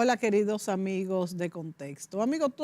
Hola, queridos amigos de Contexto. Amigos,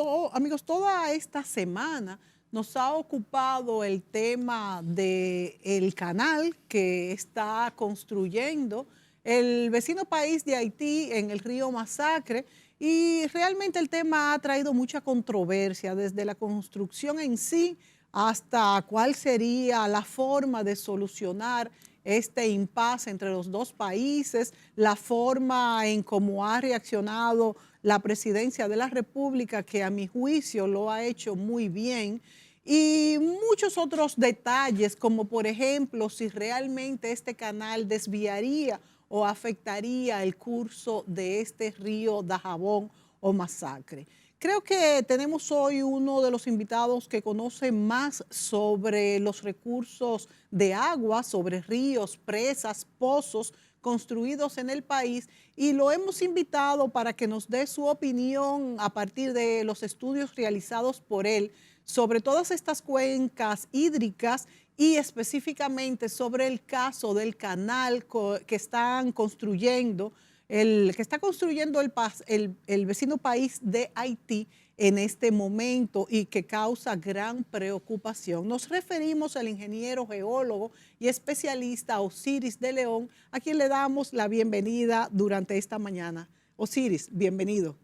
toda esta semana nos ha ocupado el tema del canal que está construyendo el vecino país de Haití en el río Masacre, y realmente el tema ha traído mucha controversia desde la construcción en sí hasta cuál sería la forma de solucionar este impasse entre los dos países, la forma en cómo ha reaccionado la presidencia de la República, que a mi juicio lo ha hecho muy bien, y muchos otros detalles, como por ejemplo si realmente este canal desviaría o afectaría el curso de este río Dajabón o Masacre. Creo que tenemos hoy uno de los invitados que conoce más sobre los recursos de agua, sobre ríos, presas, pozos construidos en el país, y lo hemos invitado para que nos dé su opinión a partir de los estudios realizados por él sobre todas estas cuencas hídricas y específicamente sobre el caso del canal que están construyendo que está construyendo el vecino país de Haití en este momento y que causa gran preocupación. Nos referimos al ingeniero geólogo y especialista Osiris de León, a quien le damos la bienvenida durante esta mañana. Osiris, bienvenido.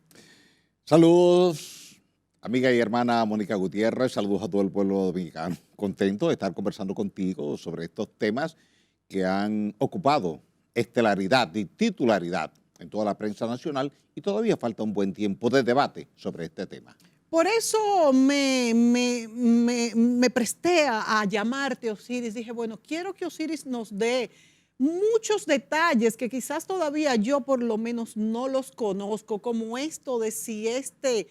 Saludos, amiga y hermana Mónica Gutiérrez, saludos a todo el pueblo dominicano. Contento de estar conversando contigo sobre estos temas que han ocupado estelaridad y titularidad en toda la prensa nacional, y todavía falta un buen tiempo de debate sobre este tema. Por eso me presté a llamarte, Osiris. Dije, bueno, quiero que Osiris nos dé muchos detalles que quizás todavía yo por lo menos no los conozco, como esto de si este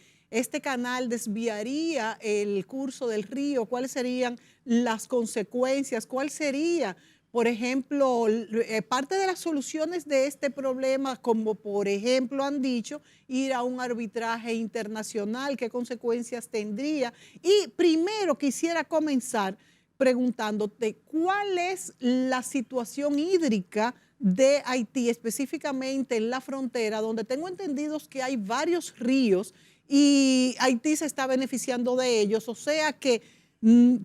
canal desviaría el curso del río, cuáles serían las consecuencias, cuál sería, por ejemplo, parte de las soluciones de este problema, como por ejemplo han dicho, ir a un arbitraje internacional, qué consecuencias tendría. Y primero quisiera comenzar preguntándote cuál es la situación hídrica de Haití, específicamente en la frontera, donde tengo entendidos que hay varios ríos y Haití se está beneficiando de ellos. O sea que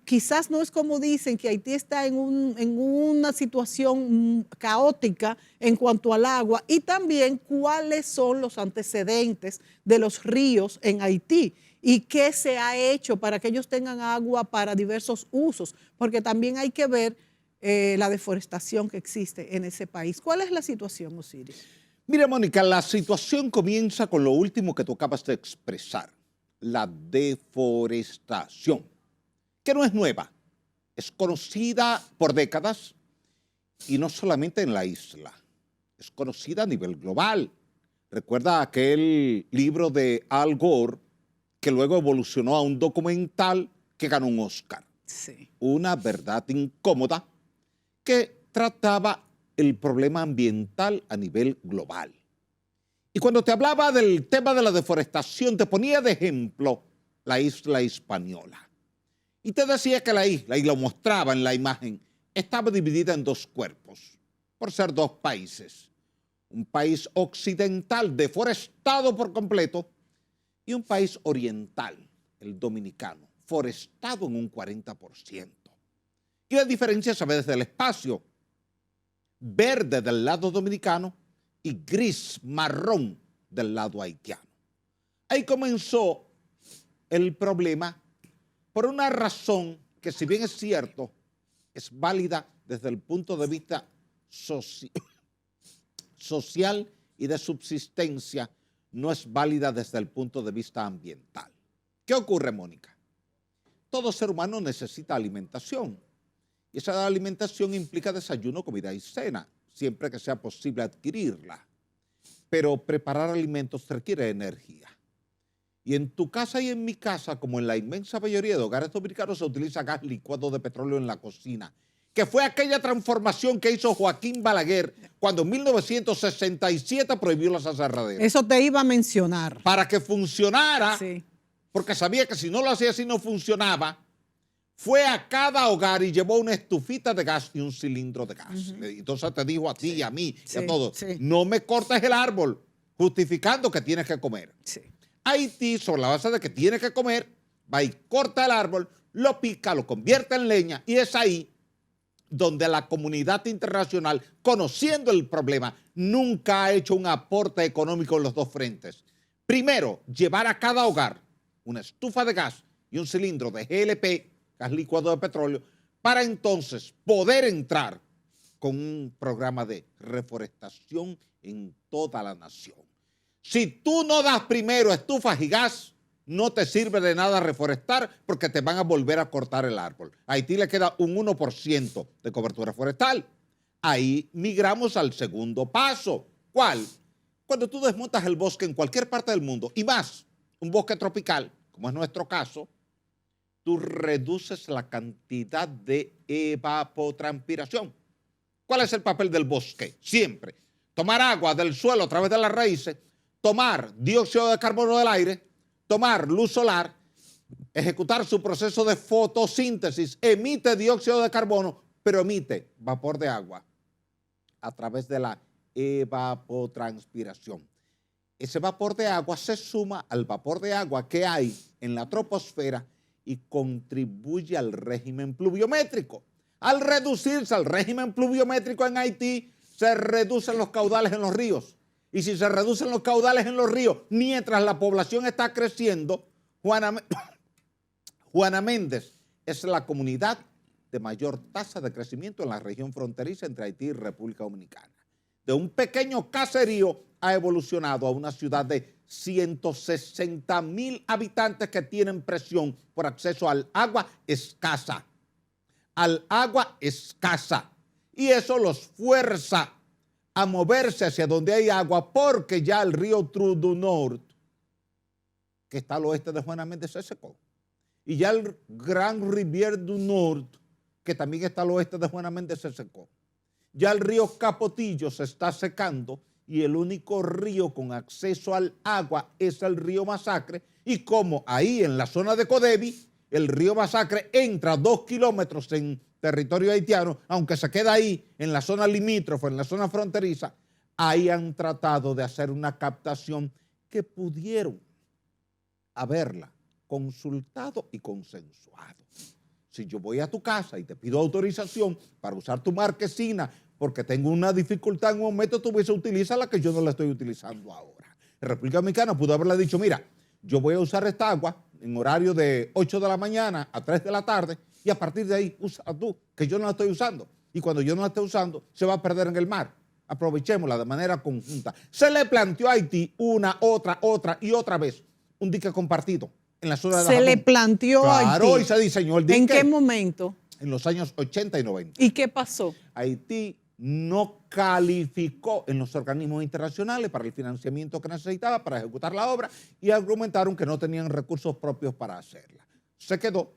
quizás no es como dicen, que Haití está en una situación caótica en cuanto al agua, y también cuáles son los antecedentes de los ríos en Haití y qué se ha hecho para que ellos tengan agua para diversos usos, porque también hay que ver la deforestación que existe en ese país. ¿Cuál es la situación, Osiris? Mira, Mónica, la situación comienza con lo último que tú acabas de expresar, la deforestación, que no es nueva, es conocida por décadas, y no solamente en la isla, es conocida a nivel global. Recuerda aquel libro de Al Gore que luego evolucionó a un documental que ganó un Oscar. Sí. Una verdad incómoda que trataba el problema ambiental a nivel global. Y cuando te hablaba del tema de la deforestación, te ponía de ejemplo la isla Hispaniola. Y te decía que la isla, y lo mostraba en la imagen, estaba dividida en dos cuerpos, por ser dos países. Un país occidental deforestado por completo y un país oriental, el dominicano, forestado en un 40%. Y la diferencia se ve desde el espacio: verde del lado dominicano y gris marrón del lado haitiano. Ahí comenzó el problema por una razón que, si bien es cierto, es válida desde el punto de vista social y de subsistencia, no es válida desde el punto de vista ambiental. ¿Qué ocurre, Mónica? Todo ser humano necesita alimentación, y esa alimentación implica desayuno, comida y cena, siempre que sea posible adquirirla. Pero preparar alimentos requiere energía. Y en tu casa y en mi casa, como en la inmensa mayoría de hogares dominicanos, se utiliza gas licuado de petróleo en la cocina, que fue aquella transformación que hizo Joaquín Balaguer cuando en 1967 prohibió las aserraderas. Eso te iba a mencionar. Para que funcionara, Sí. porque sabía que si no lo hacía así no funcionaba, fue a cada hogar y llevó una estufita de gas y un cilindro de gas. Entonces te dijo a ti y a mí y a todos, no me cortes el árbol, justificando que tienes que comer. Sí. Haití, sobre la base de que tienes que comer, va y corta el árbol, lo pica, lo convierte en leña y es ahí donde la comunidad internacional, conociendo el problema, nunca ha hecho un aporte económico en los dos frentes. Primero, llevar a cada hogar una estufa de gas y un cilindro de GLP, gas licuado de petróleo, para entonces poder entrar con un programa de reforestación en toda la nación. Si tú no das primero estufas y gas, no te sirve de nada reforestar porque te van a volver a cortar el árbol. A Haití le queda un 1% de cobertura forestal. Ahí migramos al segundo paso. ¿Cuál? Cuando tú desmontas el bosque en cualquier parte del mundo, y más un bosque tropical, como es nuestro caso, tú reduces la cantidad de evapotranspiración. ¿Cuál es el papel del bosque? Siempre tomar agua del suelo a través de las raíces, tomar dióxido de carbono del aire, tomar luz solar, ejecutar su proceso de fotosíntesis, emite dióxido de carbono, pero emite vapor de agua a través de la evapotranspiración. Ese vapor de agua se suma al vapor de agua que hay en la troposfera y contribuye al régimen pluviométrico. Al reducirse el régimen pluviométrico en Haití, se reducen los caudales en los ríos. Y si se reducen los caudales en los ríos, mientras la población está creciendo, Juana Méndez es la comunidad de mayor tasa de crecimiento en la región fronteriza entre Haití y República Dominicana. De un pequeño caserío ha evolucionado a una ciudad de 160,000 habitantes que tienen presión por acceso al agua escasa. Al agua escasa. Y eso los fuerza a moverse hacia donde hay agua porque ya el río Trou du Nord, que está al oeste de Juana Méndez, se secó. Y ya el Gran Rivière du Nord, que también está al oeste de Juana Méndez, se secó. Ya el río Capotillo se está secando y el único río con acceso al agua es el río Masacre. Y como ahí en la zona de Codevi, el río Masacre entra 2 kilómetros en territorio haitiano, aunque se queda ahí en la zona limítrofe, en la zona fronteriza, ahí han tratado de hacer una captación que pudieron haberla consultado y consensuado. Si yo voy a tu casa y te pido autorización para usar tu marquesina porque tengo una dificultad en un momento, tú hubiese utilizado la que yo no la estoy utilizando ahora. La República Dominicana pudo haberle dicho, mira, yo voy a usar esta agua en horario de 8 de la mañana a 3 de la tarde y a partir de ahí usa tú, que yo no la estoy usando. Y cuando yo no la esté usando, se va a perder en el mar. Aprovechémosla de manera conjunta. Se le planteó a Haití una, otra y otra vez un dique compartido en la zona de Se le planteó a Haití. Claro, y se diseñó el dique. ¿En qué momento? En los años 80 y 90. ¿Y qué pasó? Haití no calificó en los organismos internacionales para el financiamiento que necesitaba para ejecutar la obra y argumentaron que no tenían recursos propios para hacerla. Se quedó.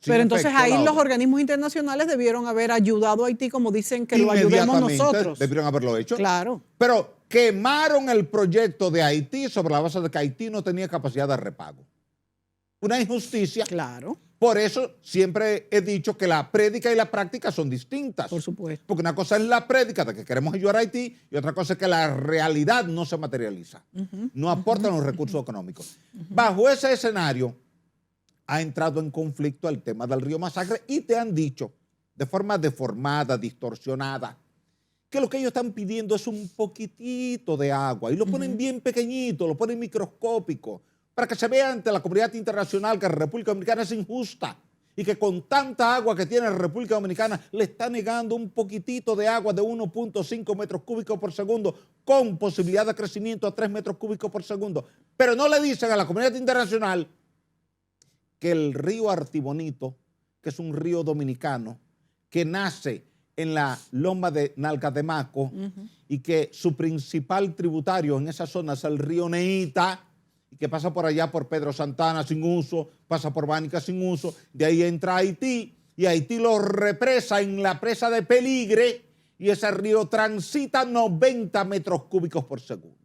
Pero entonces ahí los organismos internacionales debieron haber ayudado a Haití como dicen que lo ayudemos nosotros. Debieron haberlo hecho. Claro. Pero quemaron el proyecto de Haití sobre la base de que Haití no tenía capacidad de repago. Una injusticia. Claro. Por eso siempre he dicho que la prédica y la práctica son distintas. Por supuesto. Porque una cosa es la prédica de que queremos ayudar a Haití y otra cosa es que la realidad no se materializa. No aportan los recursos económicos. Bajo ese escenario ha entrado en conflicto el tema del río Masacre y te han dicho de forma deformada, distorsionada, que lo que ellos están pidiendo es un poquitito de agua y lo ponen bien pequeñito, lo ponen microscópico, para que se vea ante la comunidad internacional que la República Dominicana es injusta y que con tanta agua que tiene la República Dominicana le está negando un poquitito de agua de 1.5 metros cúbicos por segundo con posibilidad de crecimiento a 3 metros cúbicos por segundo. Pero no le dicen a la comunidad internacional que el río Artibonito, que es un río dominicano, que nace en la loma de Nalgademaco y que su principal tributario en esa zona es el río Neita, y que pasa por allá por Pedro Santana sin uso, pasa por Bánica sin uso, de ahí entra Haití y Haití lo represa en la presa de Peligre y ese río transita 90 metros cúbicos por segundo.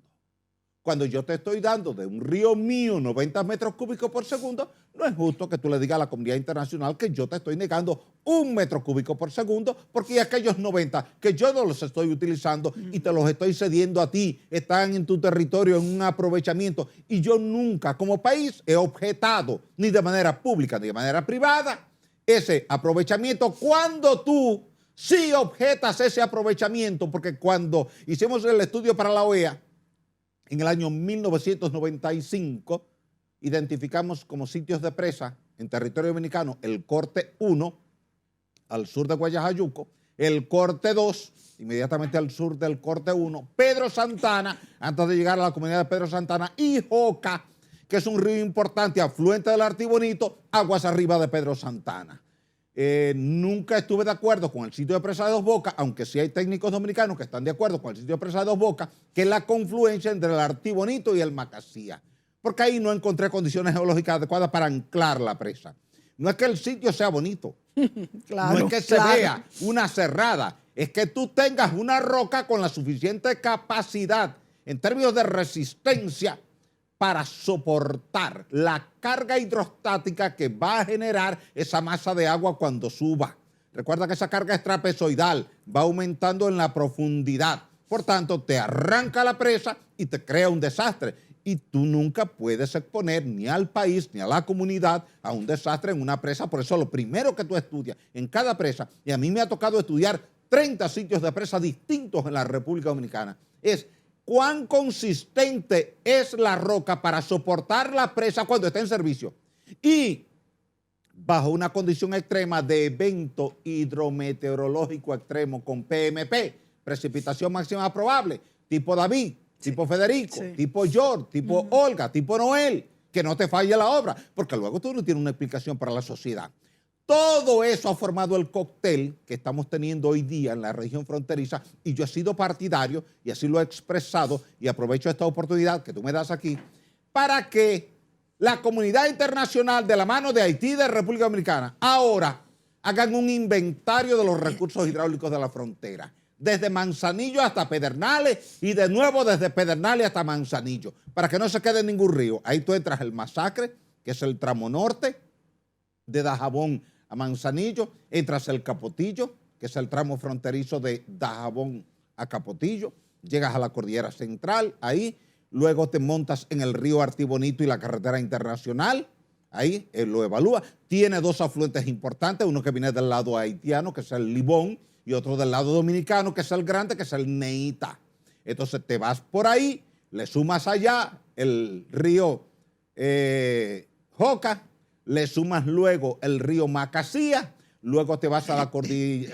Cuando yo te estoy dando de un río mío 90 metros cúbicos por segundo, no es justo que tú le digas a la comunidad internacional que yo te estoy negando 1 metro cúbico por segundo, porque aquellos 90 que yo no los estoy utilizando y te los estoy cediendo a ti, están en tu territorio en un aprovechamiento. Y yo nunca como país he objetado, ni de manera pública ni de manera privada, ese aprovechamiento cuando tú sí objetas ese aprovechamiento, porque cuando hicimos el estudio para la OEA, en el año 1995, identificamos como sitios de presa en territorio dominicano el Corte 1, al sur de Guayajayuco, el Corte 2, inmediatamente al sur del Corte 1, Pedro Santana, antes de llegar a la comunidad de Pedro Santana, y Joca, que es un río importante, afluente del Artibonito, aguas arriba de Pedro Santana. Nunca estuve de acuerdo con el sitio de presa de Dos Bocas, aunque sí hay técnicos dominicanos que están de acuerdo con el sitio de presa de Dos Bocas, que es la confluencia entre el Artibonito y el Macasía, porque ahí no encontré condiciones geológicas adecuadas para anclar la presa. No es que el sitio sea bonito, Claro, no es que se vea una cerrada, es que tú tengas una roca con la suficiente capacidad en términos de resistencia para soportar la carga hidrostática que va a generar esa masa de agua cuando suba. Recuerda que esa carga es trapezoidal, va aumentando en la profundidad. Por tanto, te arranca la presa y te crea un desastre. Y tú nunca puedes exponer ni al país ni a la comunidad a un desastre en una presa. Por eso lo primero que tú estudias en cada presa, y a mí me ha tocado estudiar 30 sitios de presa distintos en la República Dominicana, es cuán consistente es la roca para soportar la presa cuando está en servicio. Y bajo una condición extrema de evento hidrometeorológico extremo con PMP, precipitación máxima probable, tipo David, tipo Federico, tipo George, tipo Olga, tipo Noel, que no te falle la obra, porque luego tú no tienes una explicación para la sociedad. Todo eso ha formado el cóctel que estamos teniendo hoy día en la región fronteriza, y yo he sido partidario y así lo he expresado, y aprovecho esta oportunidad que tú me das aquí para que la comunidad internacional, de la mano de Haití y de República Dominicana, ahora hagan un inventario de los recursos hidráulicos de la frontera, desde Manzanillo hasta Pedernales y de nuevo desde Pedernales hasta Manzanillo, para que no se quede ningún río. Ahí tú entras el Masacre, que es el tramo norte de Dajabón a Manzanillo, entras el Capotillo, que es el tramo fronterizo de Dajabón a Capotillo, llegas a la Cordillera Central, ahí, luego te montas en el río Artibonito y la carretera internacional, ahí lo evalúa. Tiene dos afluentes importantes, uno que viene del lado haitiano, que es el Libón, y otro del lado dominicano, que es el grande, que es el Neita. Entonces te vas por ahí, le sumas allá el río Joca, le sumas luego el río Macasía, luego te vas a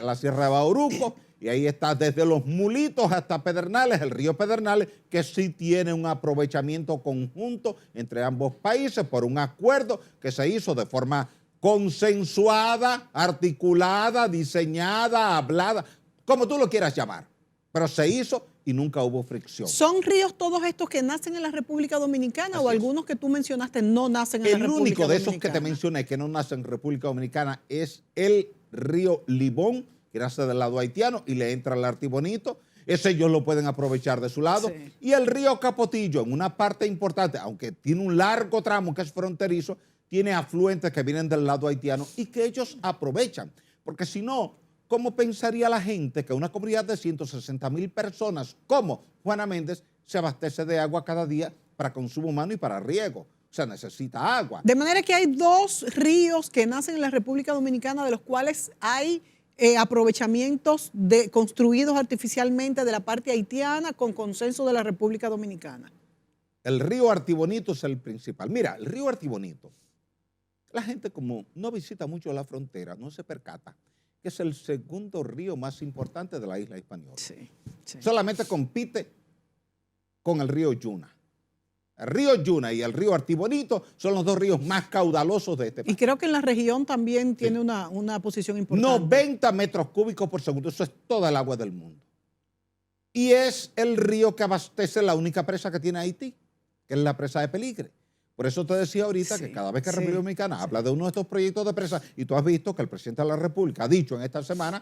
la Sierra de Bauruco, y ahí está desde Los Mulitos hasta Pedernales, el río Pedernales, que sí tiene un aprovechamiento conjunto entre ambos países por un acuerdo que se hizo de forma consensuada, articulada, diseñada, hablada, como tú lo quieras llamar, pero se hizo y nunca hubo fricción. ¿Son ríos todos estos que nacen en la República Dominicana? Así o algunos que tú mencionaste no nacen en la República Dominicana? El único de esos que te mencioné que no nace en República Dominicana es el río Libón, que nace del lado haitiano y le entra al Artibonito. Ese ellos lo pueden aprovechar de su lado. Sí. Y el río Capotillo, en una parte importante, aunque tiene un largo tramo que es fronterizo, tiene afluentes que vienen del lado haitiano y que ellos aprovechan. Porque si no, ¿cómo pensaría la gente que una comunidad de 160,000 personas como Juana Méndez se abastece de agua cada día para consumo humano y para riego? O sea, necesita agua. De manera que hay dos ríos que nacen en la República Dominicana, de los cuales hay aprovechamientos construidos artificialmente de la parte haitiana con consenso de la República Dominicana. El río Artibonito es el principal. Mira, el río Artibonito, la gente como no visita mucho la frontera, no se percata que es el segundo río más importante de la isla Hispaniola. Sí. Solamente compite con el río Yuna. El río Yuna y el río Artibonito son los dos ríos más caudalosos de este país. Y creo que en la región también tiene una posición importante. 90 metros cúbicos por segundo, eso es toda el agua del mundo. Y es el río que abastece la única presa que tiene Haití, que es la presa de Peligre. Por eso te decía ahorita que cada vez que República Dominicana habla de uno de estos proyectos de presa, y tú has visto que el presidente de la República ha dicho en esta semana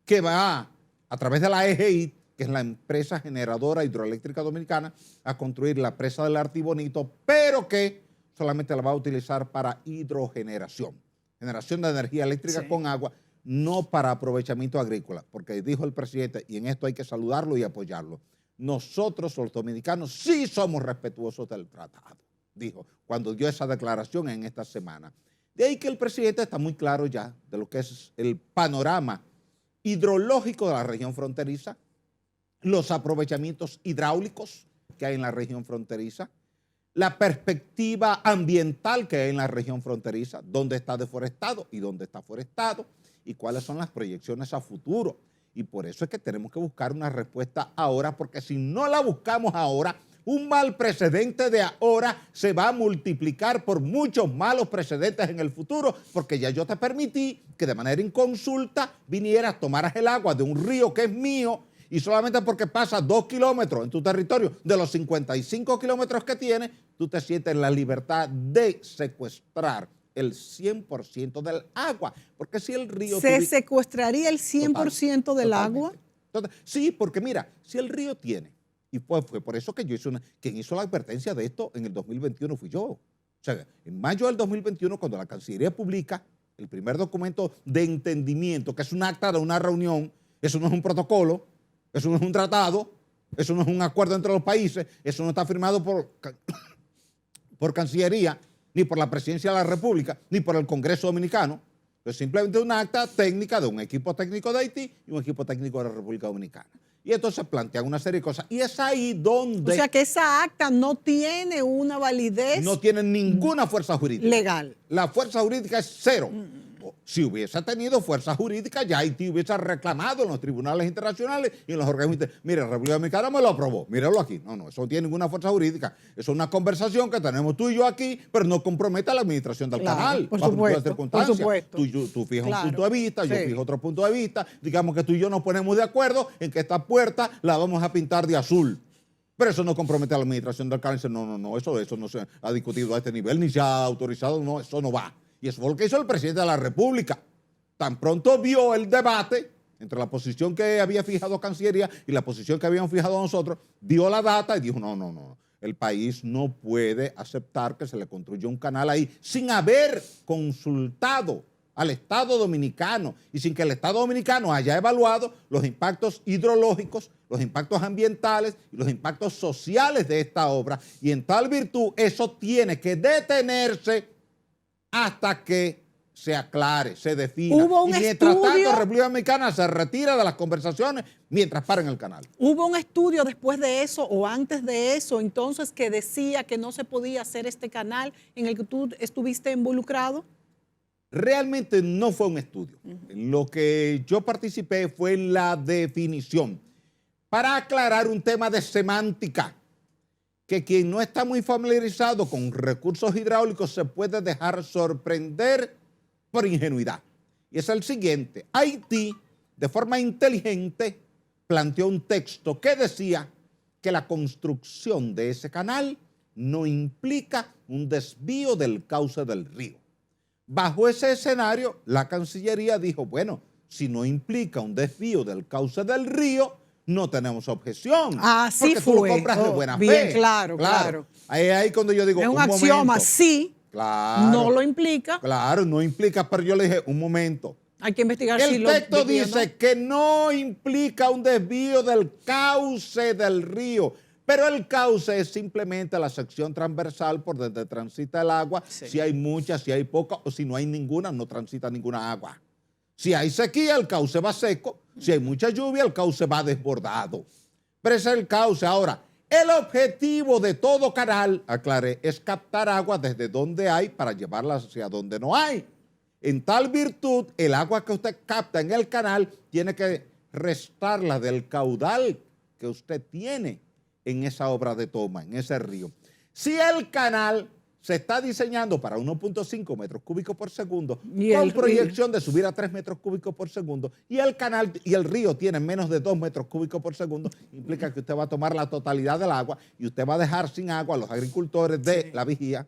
que va a través de la EGI que es la empresa generadora hidroeléctrica dominicana, a construir la presa del Artibonito, pero que solamente la va a utilizar para hidrogeneración, generación de energía eléctrica con agua, no para aprovechamiento agrícola, porque dijo el presidente, y en esto hay que saludarlo y apoyarlo, nosotros los dominicanos sí somos respetuosos del tratado, dijo, cuando dio esa declaración en esta semana. De ahí que el presidente está muy claro ya de lo que es el panorama hidrológico de la región fronteriza, los aprovechamientos hidráulicos que hay en la región fronteriza, la perspectiva ambiental que hay en la región fronteriza, dónde está deforestado y dónde está forestado, y cuáles son las proyecciones a futuro. Y por eso es que tenemos que buscar una respuesta ahora, porque si no la buscamos ahora, un mal precedente de ahora se va a multiplicar por muchos malos precedentes en el futuro, porque ya yo te permití que de manera inconsulta vinieras, tomaras el agua de un río que es mío, y solamente porque pasa 2 kilómetros en tu territorio de los 55 kilómetros que tiene, tú te sientes en la libertad de secuestrar el 100% del agua. Porque si el río... ¿Se secuestraría el 100% del agua? Entonces, sí, porque mira, si el río tiene, y fue por eso que yo hice quien hizo la advertencia de esto en el 2021 fui yo. O sea, en mayo del 2021, cuando la Cancillería publica el primer documento de entendimiento, que es un acta de una reunión, eso no es un protocolo, eso no es un tratado, eso no es un acuerdo entre los países, eso no está firmado por Cancillería, ni por la Presidencia de la República, ni por el Congreso Dominicano. Es simplemente una acta técnica de un equipo técnico de Haití y un equipo técnico de la República Dominicana. Y entonces plantean una serie de cosas. Y es ahí donde... O sea que esa acta no tiene una validez... No tiene ninguna fuerza jurídica. Legal. La fuerza jurídica es cero. Si hubiese tenido fuerza jurídica, ya Haití hubiese reclamado en los tribunales internacionales y en los organismos. Mire, la República Dominicana me lo aprobó. Míralo aquí. No, eso no tiene ninguna fuerza jurídica. Eso es una conversación que tenemos tú y yo aquí, pero no compromete a la administración del canal. Por supuesto. Tú fijas un punto de vista, yo fijo otro punto de vista. Digamos que tú y yo nos ponemos de acuerdo en que esta puerta la vamos a pintar de azul. Pero eso no compromete a la administración del canal. No, eso no se ha discutido a este nivel, ni se ha autorizado, no, eso no va. Y eso fue lo que hizo el presidente de la República. Tan pronto vio el debate entre la posición que había fijado Cancillería y la posición que habíamos fijado nosotros, vio la data y dijo, no, el país no puede aceptar que se le construya un canal ahí sin haber consultado al Estado Dominicano y sin que el Estado Dominicano haya evaluado los impactos hidrológicos, los impactos ambientales y los impactos sociales de esta obra. Y en tal virtud, eso tiene que detenerse hasta que se aclare, se defina. ¿Hubo un y mientras estudio? tanto, la República Dominicana se retira de las conversaciones mientras paren el canal. ¿Hubo un estudio después de eso o antes de eso, entonces, que decía que no se podía hacer este canal en el que tú estuviste involucrado? Realmente no fue un estudio. Lo que yo participé fue en la definición para aclarar un tema de semántica, que quien no está muy familiarizado con recursos hidráulicos se puede dejar sorprender por ingenuidad. Y es el siguiente. Haití, de forma inteligente, planteó un texto que decía que la construcción de ese canal no implica un desvío del cauce del río. Bajo ese escenario, la Cancillería dijo, bueno, si no implica un desvío del cauce del río, no tenemos objeción. Así porque fue. tú lo compras de buena bien, fe. Claro. Ahí cuando yo digo, es un axioma, momento. sí, no lo implica. Claro, no implica, pero yo le dije, un momento. Hay que investigar El si lo texto desvío, dice ¿no? que no implica un desvío del cauce del río, pero el cauce es simplemente la sección transversal por donde transita el agua. Sí. Si hay mucha, si hay poca, o si no hay ninguna, no transita ninguna agua. Si hay sequía, el cauce va seco. Si hay mucha lluvia, el cauce va desbordado. Pero ese es el cauce. Ahora, el objetivo de todo canal, aclaré, es captar agua desde donde hay para llevarla hacia donde no hay. En tal virtud, el agua que usted capta en el canal tiene que restarla del caudal que usted tiene en esa obra de toma, en ese río. Si el canal se está diseñando para 1.5 metros cúbicos por segundo, con proyección de subir a 3 metros cúbicos por segundo, y el canal y el río tienen menos de 2 metros cúbicos por segundo, implica que usted va a tomar la totalidad del agua y usted va a dejar sin agua a los agricultores de La Vigía,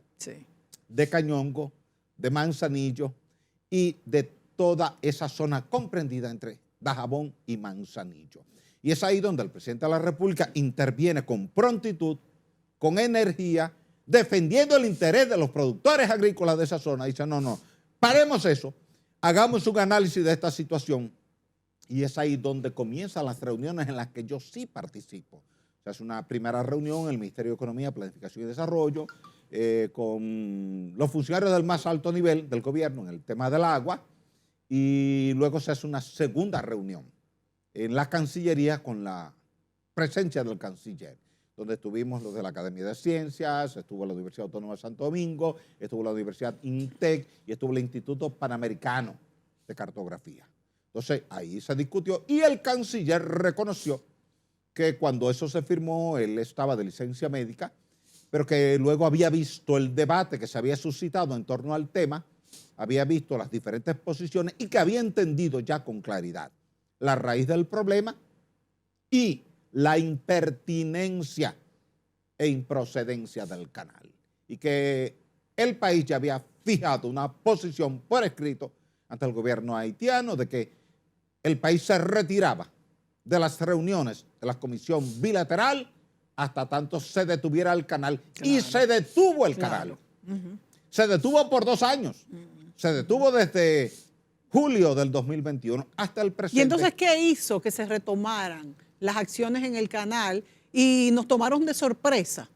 de Cañongo, de Manzanillo y de toda esa zona comprendida entre Dajabón y Manzanillo. Y es ahí donde el presidente de la República interviene con prontitud, con energía, defendiendo el interés de los productores agrícolas de esa zona. Dice, no, paremos eso, hagamos un análisis de esta situación. Y es ahí donde comienzan las reuniones en las que yo sí participo. O sea, es una primera reunión en el Ministerio de Economía, Planificación y Desarrollo, con los funcionarios del más alto nivel del gobierno en el tema del agua, y luego se hace una segunda reunión en la Cancillería con la presencia del canciller, donde estuvimos los de la Academia de Ciencias, estuvo la Universidad Autónoma de Santo Domingo, estuvo la Universidad INTEC y estuvo el Instituto Panamericano de Cartografía. Entonces ahí se discutió y el canciller reconoció que cuando eso se firmó él estaba de licencia médica, pero que luego había visto el debate que se había suscitado en torno al tema, había visto las diferentes posiciones y que había entendido ya con claridad la raíz del problema y la impertinencia e improcedencia del canal. Y que el país ya había fijado una posición por escrito ante el gobierno haitiano de que el país se retiraba de las reuniones de la comisión bilateral hasta tanto se detuviera el canal. Claro. Y se detuvo el canal. Se detuvo por 2 años. Se detuvo desde julio del 2021 hasta el presente. ¿Y entonces qué hizo que se retomaran las acciones en el canal y nos tomaron de sorpresa?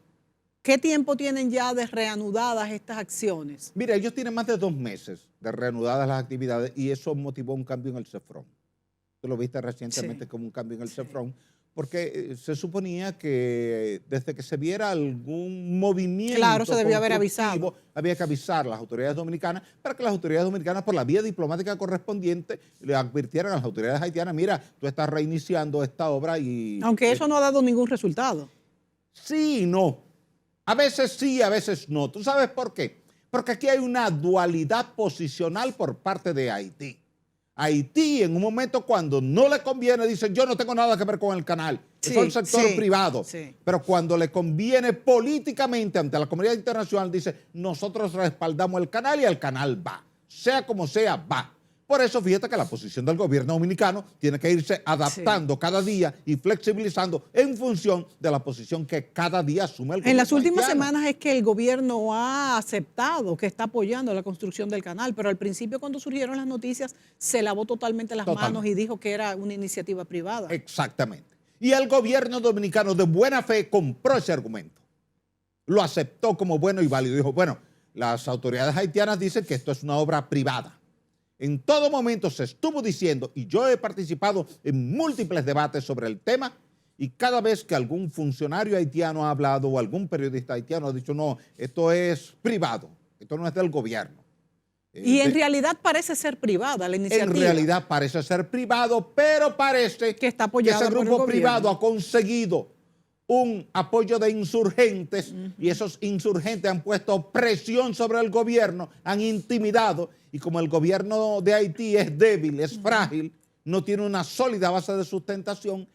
¿Qué tiempo tienen ya de reanudadas estas acciones? Mira, ellos tienen más de 2 meses de reanudadas las actividades y eso motivó un cambio en el CEFRON. Tú lo viste recientemente como un cambio en el CEFRON, porque se suponía que desde que se viera algún movimiento, claro, se debía haber avisado. Había que avisar a las autoridades dominicanas para que las autoridades dominicanas, por la vía diplomática correspondiente, le advirtieran a las autoridades haitianas, mira, tú estás reiniciando esta obra y... Aunque eso no ha dado ningún resultado. Sí y no. A veces sí, a veces no. ¿Tú sabes por qué? Porque aquí hay una dualidad posicional por parte de Haití. Haití, en un momento cuando no le conviene, dicen, yo no tengo nada que ver con el canal, es el sector privado. Sí. Pero cuando le conviene políticamente ante la comunidad internacional, dice, nosotros respaldamos el canal y el canal va. Sea como sea, va. Por eso, fíjate que la posición del gobierno dominicano tiene que irse adaptando cada día y flexibilizando en función de la posición que cada día asume el gobierno. En las últimas semanas es que el gobierno ha aceptado que está apoyando la construcción del canal, pero al principio cuando surgieron las noticias se lavó totalmente las manos y dijo que era una iniciativa privada. Exactamente. Y el gobierno dominicano de buena fe compró ese argumento. Lo aceptó como bueno y válido. Dijo, bueno, las autoridades haitianas dicen que esto es una obra privada. En todo momento se estuvo diciendo, y yo he participado en múltiples debates sobre el tema, y cada vez que algún funcionario haitiano ha hablado o algún periodista haitiano ha dicho, no, esto es privado, esto no es del gobierno. Y en realidad parece ser privada la iniciativa. En realidad parece ser privado, pero parece que está apoyado ese grupo privado ha conseguido un apoyo de insurgentes y esos insurgentes han puesto presión sobre el gobierno, han intimidado y como el gobierno de Haití es débil, es frágil, no tiene una sólida base de sustentación,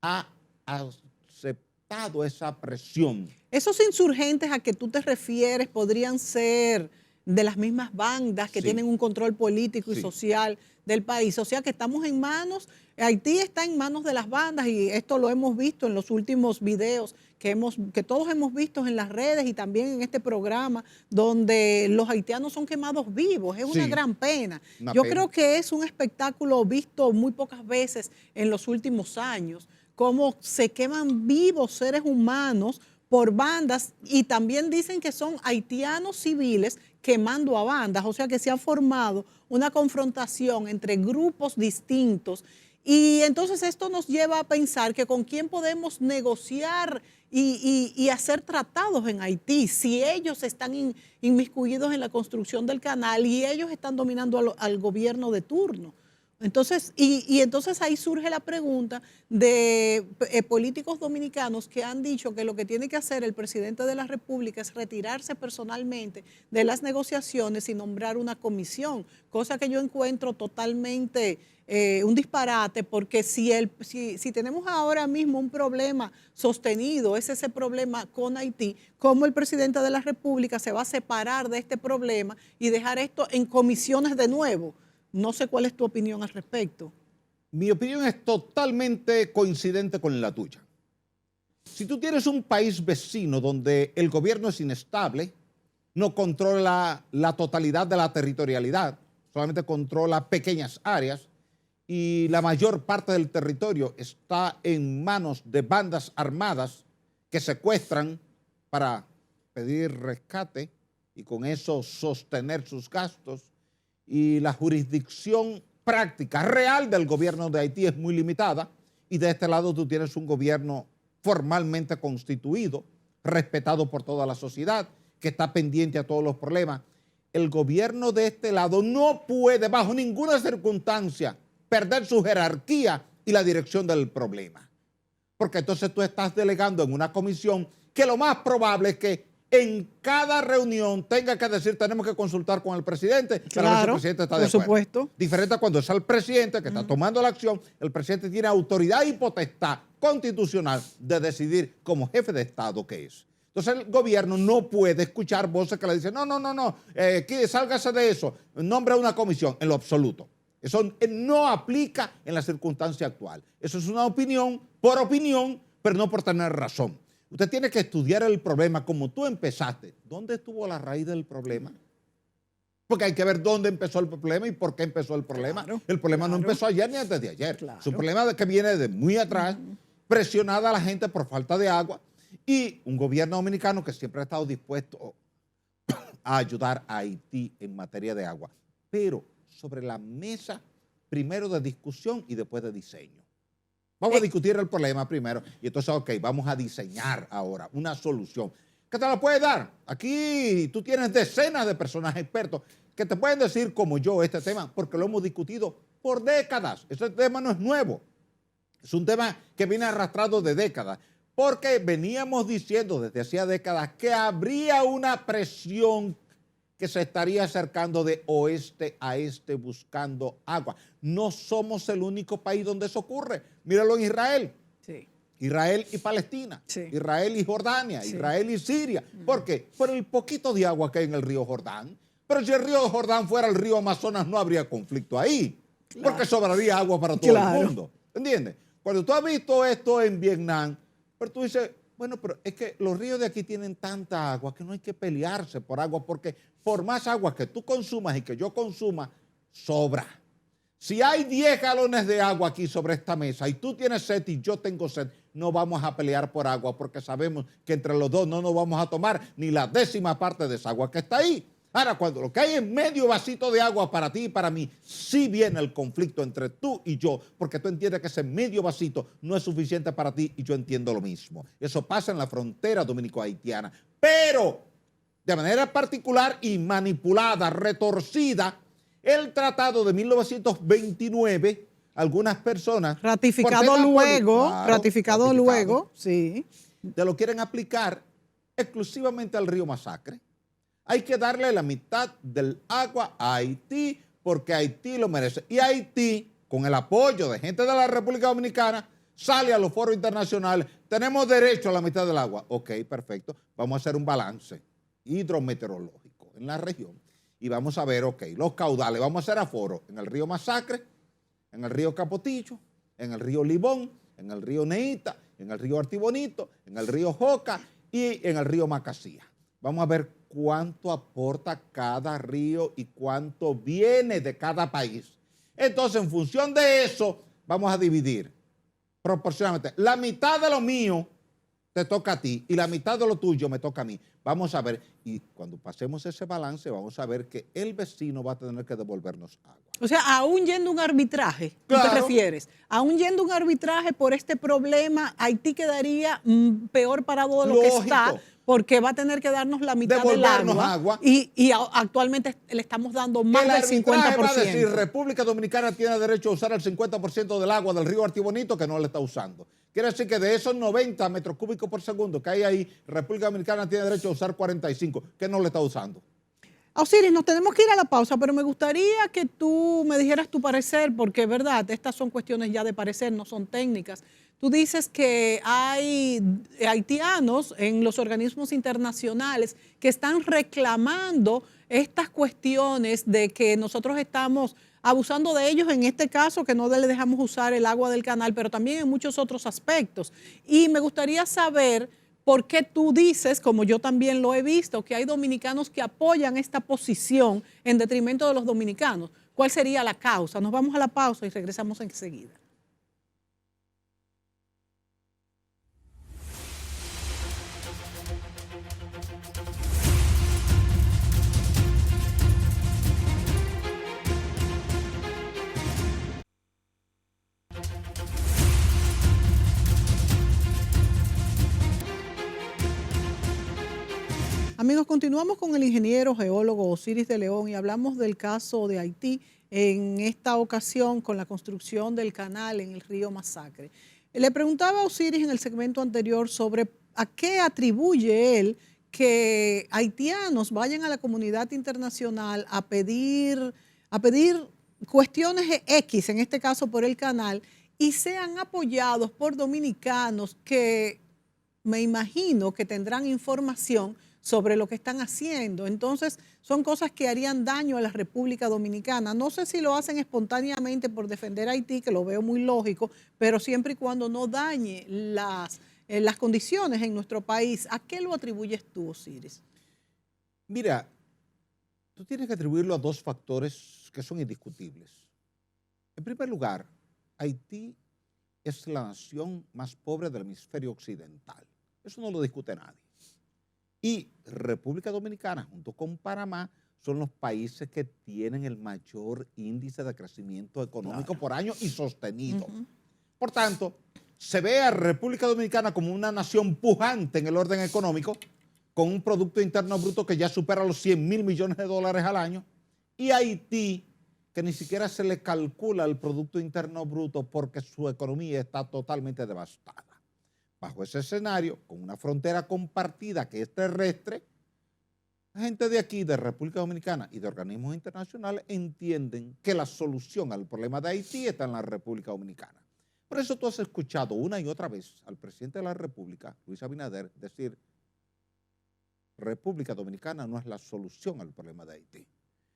ha aceptado esa presión. Esos insurgentes a que tú te refieres podrían ser de las mismas bandas que tienen un control político y social del país. O sea que estamos en manos, Haití está en manos de las bandas y esto lo hemos visto en los últimos videos que todos hemos visto en las redes y también en este programa donde los haitianos son quemados vivos. Es una gran pena. Yo creo que es un espectáculo visto muy pocas veces en los últimos años, cómo se queman vivos seres humanos por bandas y también dicen que son haitianos civiles quemando a bandas, o sea que se ha formado una confrontación entre grupos distintos y entonces esto nos lleva a pensar que con quién podemos negociar y hacer tratados en Haití si ellos están inmiscuidos en la construcción del canal y ellos están dominando al gobierno de turno. Entonces, entonces ahí surge la pregunta de políticos dominicanos que han dicho que lo que tiene que hacer el presidente de la República es retirarse personalmente de las negociaciones y nombrar una comisión, cosa que yo encuentro totalmente un disparate, porque si tenemos ahora mismo un problema sostenido, es ese problema con Haití, ¿cómo el presidente de la República se va a separar de este problema y dejar esto en comisiones de nuevo? No sé cuál es tu opinión al respecto. Mi opinión es totalmente coincidente con la tuya. Si tú tienes un país vecino donde el gobierno es inestable, no controla la totalidad de la territorialidad, solamente controla pequeñas áreas y la mayor parte del territorio está en manos de bandas armadas que secuestran para pedir rescate y con eso sostener sus gastos, y la jurisdicción práctica, real del gobierno de Haití es muy limitada, y de este lado tú tienes un gobierno formalmente constituido, respetado por toda la sociedad, que está pendiente a todos los problemas. El gobierno de este lado no puede, bajo ninguna circunstancia, perder su jerarquía y la dirección del problema. Porque entonces tú estás delegando en una comisión que lo más probable es que en cada reunión tenga que decir tenemos que consultar con el presidente para ver si el presidente está de acuerdo. Por supuesto. Diferente a cuando es el presidente que está tomando la acción, el presidente tiene autoridad y potestad constitucional de decidir como jefe de Estado que es. Entonces el gobierno no puede escuchar voces que le dicen no, sálgase de eso, nombra una comisión, en lo absoluto. Eso no aplica en la circunstancia actual. Eso es una opinión, pero no por tener razón. Usted tiene que estudiar el problema como tú empezaste. ¿Dónde estuvo la raíz del problema? Porque hay que ver dónde empezó el problema y por qué empezó el problema. Claro, el problema no empezó ayer ni antes de ayer. Claro. Es un problema que viene de muy atrás, presionada a la gente por falta de agua, y un gobierno dominicano que siempre ha estado dispuesto a ayudar a Haití en materia de agua. Pero sobre la mesa, primero de discusión y después de diseño. Vamos a discutir el problema primero y entonces, ok, vamos a diseñar ahora una solución. ¿Qué te la puede dar? Aquí tú tienes decenas de personas expertos que te pueden decir como yo este tema, porque lo hemos discutido por décadas. Este tema no es nuevo. Es un tema que viene arrastrado de décadas, porque veníamos diciendo desde hacía décadas que habría una presión que se estaría acercando de oeste a este buscando agua. No somos el único país donde eso ocurre. Míralo en Israel. Sí. Israel y Palestina. Sí. Israel y Jordania. Sí. Israel y Siria. ¿Por qué? Por el poquito de agua que hay en el río Jordán. Pero si el río Jordán fuera el río Amazonas, no habría conflicto ahí. Claro. Porque sobraría agua para todo el mundo. ¿Entiendes? Cuando tú has visto esto en Vietnam, pero tú dices, bueno, pero es que los ríos de aquí tienen tanta agua que no hay que pelearse por agua, porque por más agua que tú consumas y que yo consuma, sobra. Si hay 10 galones de agua aquí sobre esta mesa y tú tienes sed y yo tengo sed, no vamos a pelear por agua porque sabemos que entre los dos no nos vamos a tomar ni la 10ª parte de esa agua que está ahí. Ahora, cuando lo que hay es medio vasito de agua para ti y para mí, sí viene el conflicto entre tú y yo, porque tú entiendes que ese medio vasito no es suficiente para ti y yo entiendo lo mismo. Eso pasa en la frontera dominico-haitiana. Pero, de manera particular y manipulada, retorcida, el tratado de 1929, algunas personas... Ratificado luego, sí. Te lo quieren aplicar exclusivamente al río Masacre. Hay que darle la mitad del agua a Haití porque Haití lo merece. Y Haití, con el apoyo de gente de la República Dominicana, sale a los foros internacionales. Tenemos derecho a la mitad del agua. Ok, perfecto. Vamos a hacer un balance hidrometeorológico en la región. Y vamos a ver, ok, los caudales. Vamos a hacer aforo en el río Masacre, en el río Capotillo, en el río Libón, en el río Neita, en el río Artibonito, en el río Joca y en el río Macasía. Vamos a ver cuánto aporta cada río y cuánto viene de cada país. Entonces, en función de eso, vamos a dividir proporcionalmente. La mitad de lo mío te toca a ti y la mitad de lo tuyo me toca a mí. Vamos a ver, y cuando pasemos ese balance, vamos a ver que el vecino va a tener que devolvernos agua. O sea, aún yendo a un arbitraje, claro. ¿tú te refieres? Aún yendo a un arbitraje por este problema, Haití quedaría peor parado de lo Lógico. que está, porque va a tener que darnos la mitad del agua. Y actualmente le estamos dando más del 50%. Va a decir, República Dominicana tiene derecho a usar el 50% del agua del río Artibonito que no le está usando. Quiere decir que de esos 90 metros cúbicos por segundo que hay ahí, República Dominicana tiene derecho a usar 45, que no le está usando. Osiris, nos tenemos que ir a la pausa, pero me gustaría que tú me dijeras tu parecer, porque es verdad, estas son cuestiones ya de parecer, no son técnicas. Tú dices que hay haitianos en los organismos internacionales que están reclamando estas cuestiones de que nosotros estamos abusando de ellos, en este caso que no le dejamos usar el agua del canal, pero también en muchos otros aspectos. Y me gustaría saber por qué tú dices, como yo también lo he visto, que hay dominicanos que apoyan esta posición en detrimento de los dominicanos. ¿Cuál sería la causa? Nos vamos a la pausa y regresamos enseguida. Amigos, continuamos con el ingeniero geólogo Osiris de León y hablamos del caso de Haití, en esta ocasión con la construcción del canal en el río Masacre. Le preguntaba a Osiris en el segmento anterior sobre a qué atribuye él que haitianos vayan a la comunidad internacional a pedir cuestiones X, en este caso por el canal, y sean apoyados por dominicanos que me imagino que tendrán información sobre lo que están haciendo. Entonces, son cosas que harían daño a la República Dominicana. No sé si lo hacen espontáneamente por defender a Haití, que lo veo muy lógico, pero siempre y cuando no dañe las condiciones en nuestro país. ¿A qué lo atribuyes tú, Osiris? Mira, tú tienes que atribuirlo a dos factores que son indiscutibles. En primer lugar, Haití es la nación más pobre del hemisferio occidental. Eso no lo discute nadie. Y República Dominicana, junto con Panamá, son los países que tienen el mayor índice de crecimiento económico por año y sostenido. Por tanto, se ve a República Dominicana como una nación pujante en el orden económico, con un Producto Interno Bruto que ya supera los 100.000 millones de dólares al año, y Haití, que ni siquiera se le calcula el Producto Interno Bruto porque su economía está totalmente devastada. Bajo ese escenario, con una frontera compartida que es terrestre, la gente de aquí, de República Dominicana y de organismos internacionales entienden que la solución al problema de Haití está en la República Dominicana. Por eso tú has escuchado una y otra vez al presidente de la República, Luis Abinader, decir: República Dominicana no es la solución al problema de Haití.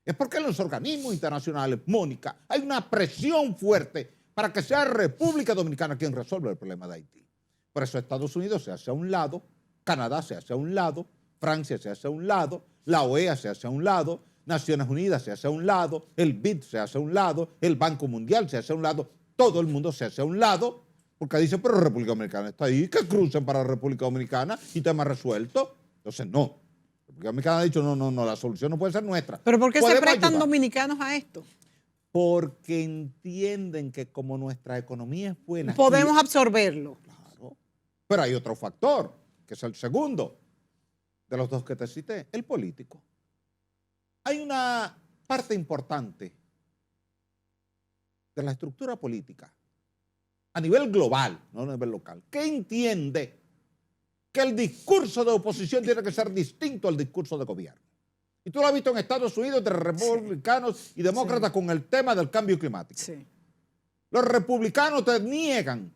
Es porque en los organismos internacionales, Mónica, hay una presión fuerte para que sea República Dominicana quien resuelva el problema de Haití. Por eso Estados Unidos se hace a un lado, Canadá se hace a un lado, Francia se hace a un lado, la OEA se hace a un lado, Naciones Unidas se hace a un lado, el BID se hace a un lado, el Banco Mundial se hace a un lado, todo el mundo se hace a un lado, porque dice, pero República Dominicana está ahí, que crucen para República Dominicana y tema resuelto. Entonces, no. República Dominicana ha dicho, no, la solución no puede ser nuestra. ¿Pero por qué se prestan ayudar dominicanos a esto? Porque entienden que como nuestra economía es buena, podemos absorberlo. Claro. Pero hay otro factor, que es el segundo de los dos que te cité, el político. Hay una parte importante de la estructura política a nivel global, no a nivel local, que entiende que el discurso de oposición tiene que ser distinto al discurso de gobierno. Y tú lo has visto en Estados Unidos entre republicanos y demócratas con el tema del cambio climático. Sí. Los republicanos te niegan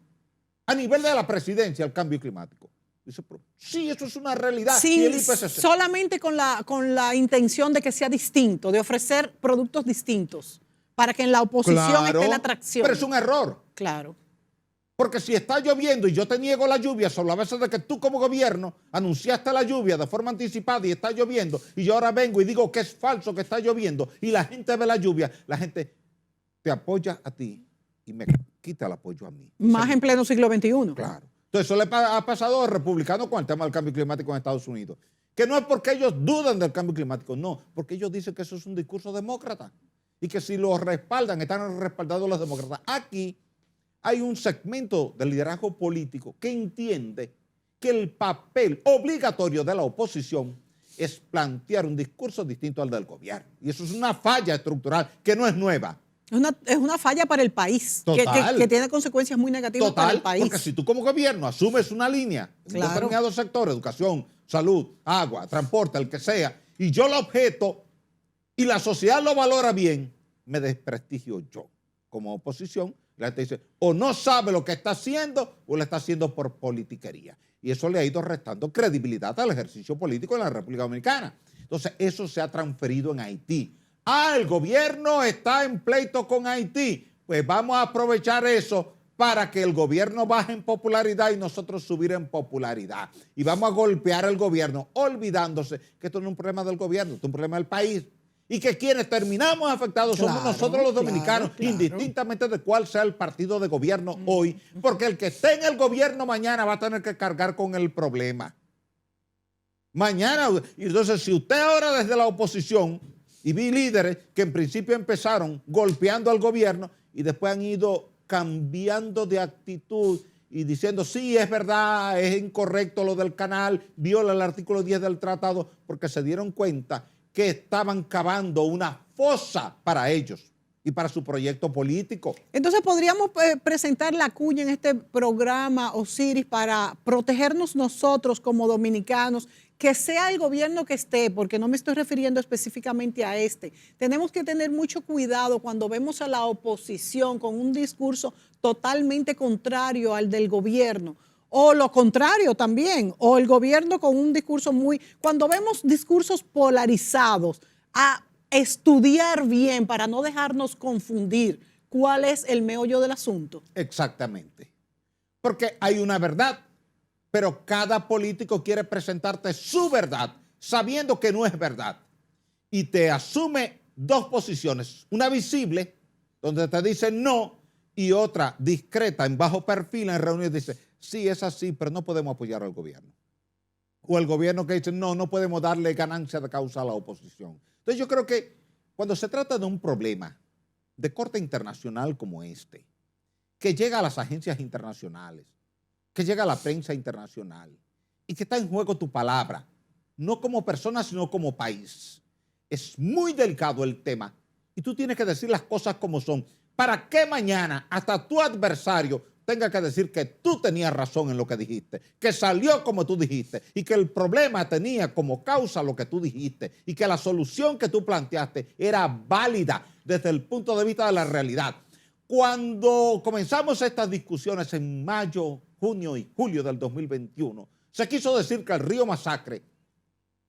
a nivel de la presidencia el cambio climático. Dice, pero sí, eso es una realidad. Sí, y el IPCC, solamente con la intención de que sea distinto, de ofrecer productos distintos, para que en la oposición esté la atracción. Pero es un error. Claro. Porque si está lloviendo y yo te niego la lluvia sobre la base de que tú como gobierno anunciaste la lluvia de forma anticipada y está lloviendo, y yo ahora vengo y digo que es falso que está lloviendo y la gente ve la lluvia, la gente te apoya a ti y me quita el apoyo a mí. Más en pleno siglo XXI. Claro. Entonces eso le ha pasado a los republicanos con el tema del cambio climático en Estados Unidos. Que no es porque ellos dudan del cambio climático, no, porque ellos dicen que eso es un discurso demócrata y que si lo respaldan, están respaldados los demócratas. Aquí hay un segmento del liderazgo político que entiende que el papel obligatorio de la oposición es plantear un discurso distinto al del gobierno. Y eso es una falla estructural que no es nueva. Es una falla para el país, que tiene consecuencias muy negativas para el país. Porque si tú como gobierno asumes una línea en un determinado sector, educación, salud, agua, transporte, el que sea, y yo lo objeto y la sociedad lo valora bien, me desprestigio yo como oposición. La gente dice, o no sabe lo que está haciendo o lo está haciendo por politiquería. Y eso le ha ido restando credibilidad al ejercicio político en la República Dominicana. Entonces, eso se ha transferido en Haití. Ah, el gobierno está en pleito con Haití. Pues vamos a aprovechar eso para que el gobierno baje en popularidad y nosotros subir en popularidad. Y vamos a golpear al gobierno, olvidándose que esto no es un problema del gobierno, esto es un problema del país. Y que quienes terminamos afectados somos nosotros los dominicanos, indistintamente de cuál sea el partido de gobierno hoy, porque el que esté en el gobierno mañana va a tener que cargar con el problema. Mañana, entonces si usted ahora desde la oposición, y vi líderes que en principio empezaron golpeando al gobierno y después han ido cambiando de actitud y diciendo, sí, es verdad, es incorrecto lo del canal, viola el artículo 10 del tratado, porque se dieron cuenta que estaban cavando una fosa para ellos y para su proyecto político. Entonces, ¿podríamos presentar la cuña en este programa, Osiris, para protegernos nosotros como dominicanos, que sea el gobierno que esté, porque no me estoy refiriendo específicamente a este? Tenemos que tener mucho cuidado cuando vemos a la oposición con un discurso totalmente contrario al del gobierno, o lo contrario también, o el gobierno con un discurso muy... Cuando vemos discursos polarizados, a estudiar bien para no dejarnos confundir cuál es el meollo del asunto. Exactamente. Porque hay una verdad, pero cada político quiere presentarte su verdad, sabiendo que no es verdad. Y te asume dos posiciones, una visible, donde te dice no, y otra discreta, en bajo perfil, en reuniones, dice, sí, es así, pero no podemos apoyar al gobierno. O el gobierno que dice, no, no podemos darle ganancia de causa a la oposición. Entonces yo creo que cuando se trata de un problema de corte internacional como este, que llega a las agencias internacionales, que llega a la prensa internacional y que está en juego tu palabra, no como persona, sino como país, es muy delicado el tema y tú tienes que decir las cosas como son, para que mañana hasta tu adversario tenga que decir que tú tenías razón en lo que dijiste, que salió como tú dijiste y que el problema tenía como causa lo que tú dijiste y que la solución que tú planteaste era válida desde el punto de vista de la realidad. Cuando comenzamos estas discusiones en mayo, junio y julio del 2021, se quiso decir que el río Masacre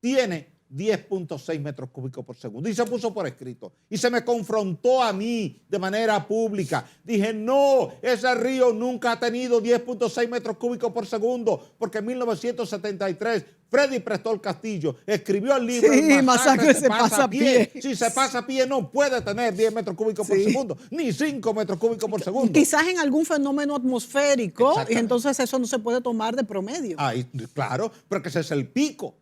tiene 10.6 metros cúbicos por segundo y se puso por escrito y se me confrontó a mí de manera pública. Dije, no, ese río nunca ha tenido 10.6 metros cúbicos por segundo porque en 1973 Freddy Prestol Castillo escribió el libro sí, Masacre se pasa a pie. Si se pasa a pie no puede tener 10 metros cúbicos por segundo, ni 5 metros cúbicos por segundo. Quizás en algún fenómeno atmosférico y entonces eso no se puede tomar de promedio. Claro, porque ese es el pico.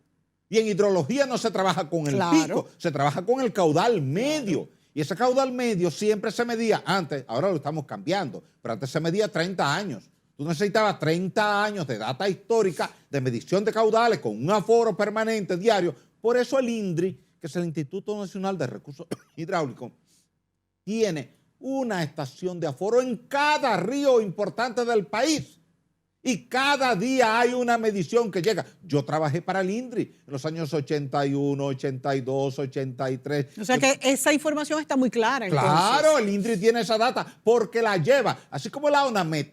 Y en hidrología no se trabaja con el pico, se trabaja con el caudal medio. Y ese caudal medio siempre se medía antes, ahora lo estamos cambiando, pero antes se medía 30 años. Tú necesitabas 30 años de data histórica, de medición de caudales, con un aforo permanente diario. Por eso el INDRI, que es el Instituto Nacional de Recursos Hidráulicos, tiene una estación de aforo en cada río importante del país. Y cada día hay una medición que llega. Yo trabajé para el INDRI en los años 81, 82, 83. O sea que esa información está muy clara. Claro, el INDRI tiene esa data porque la lleva, así como la ONAMED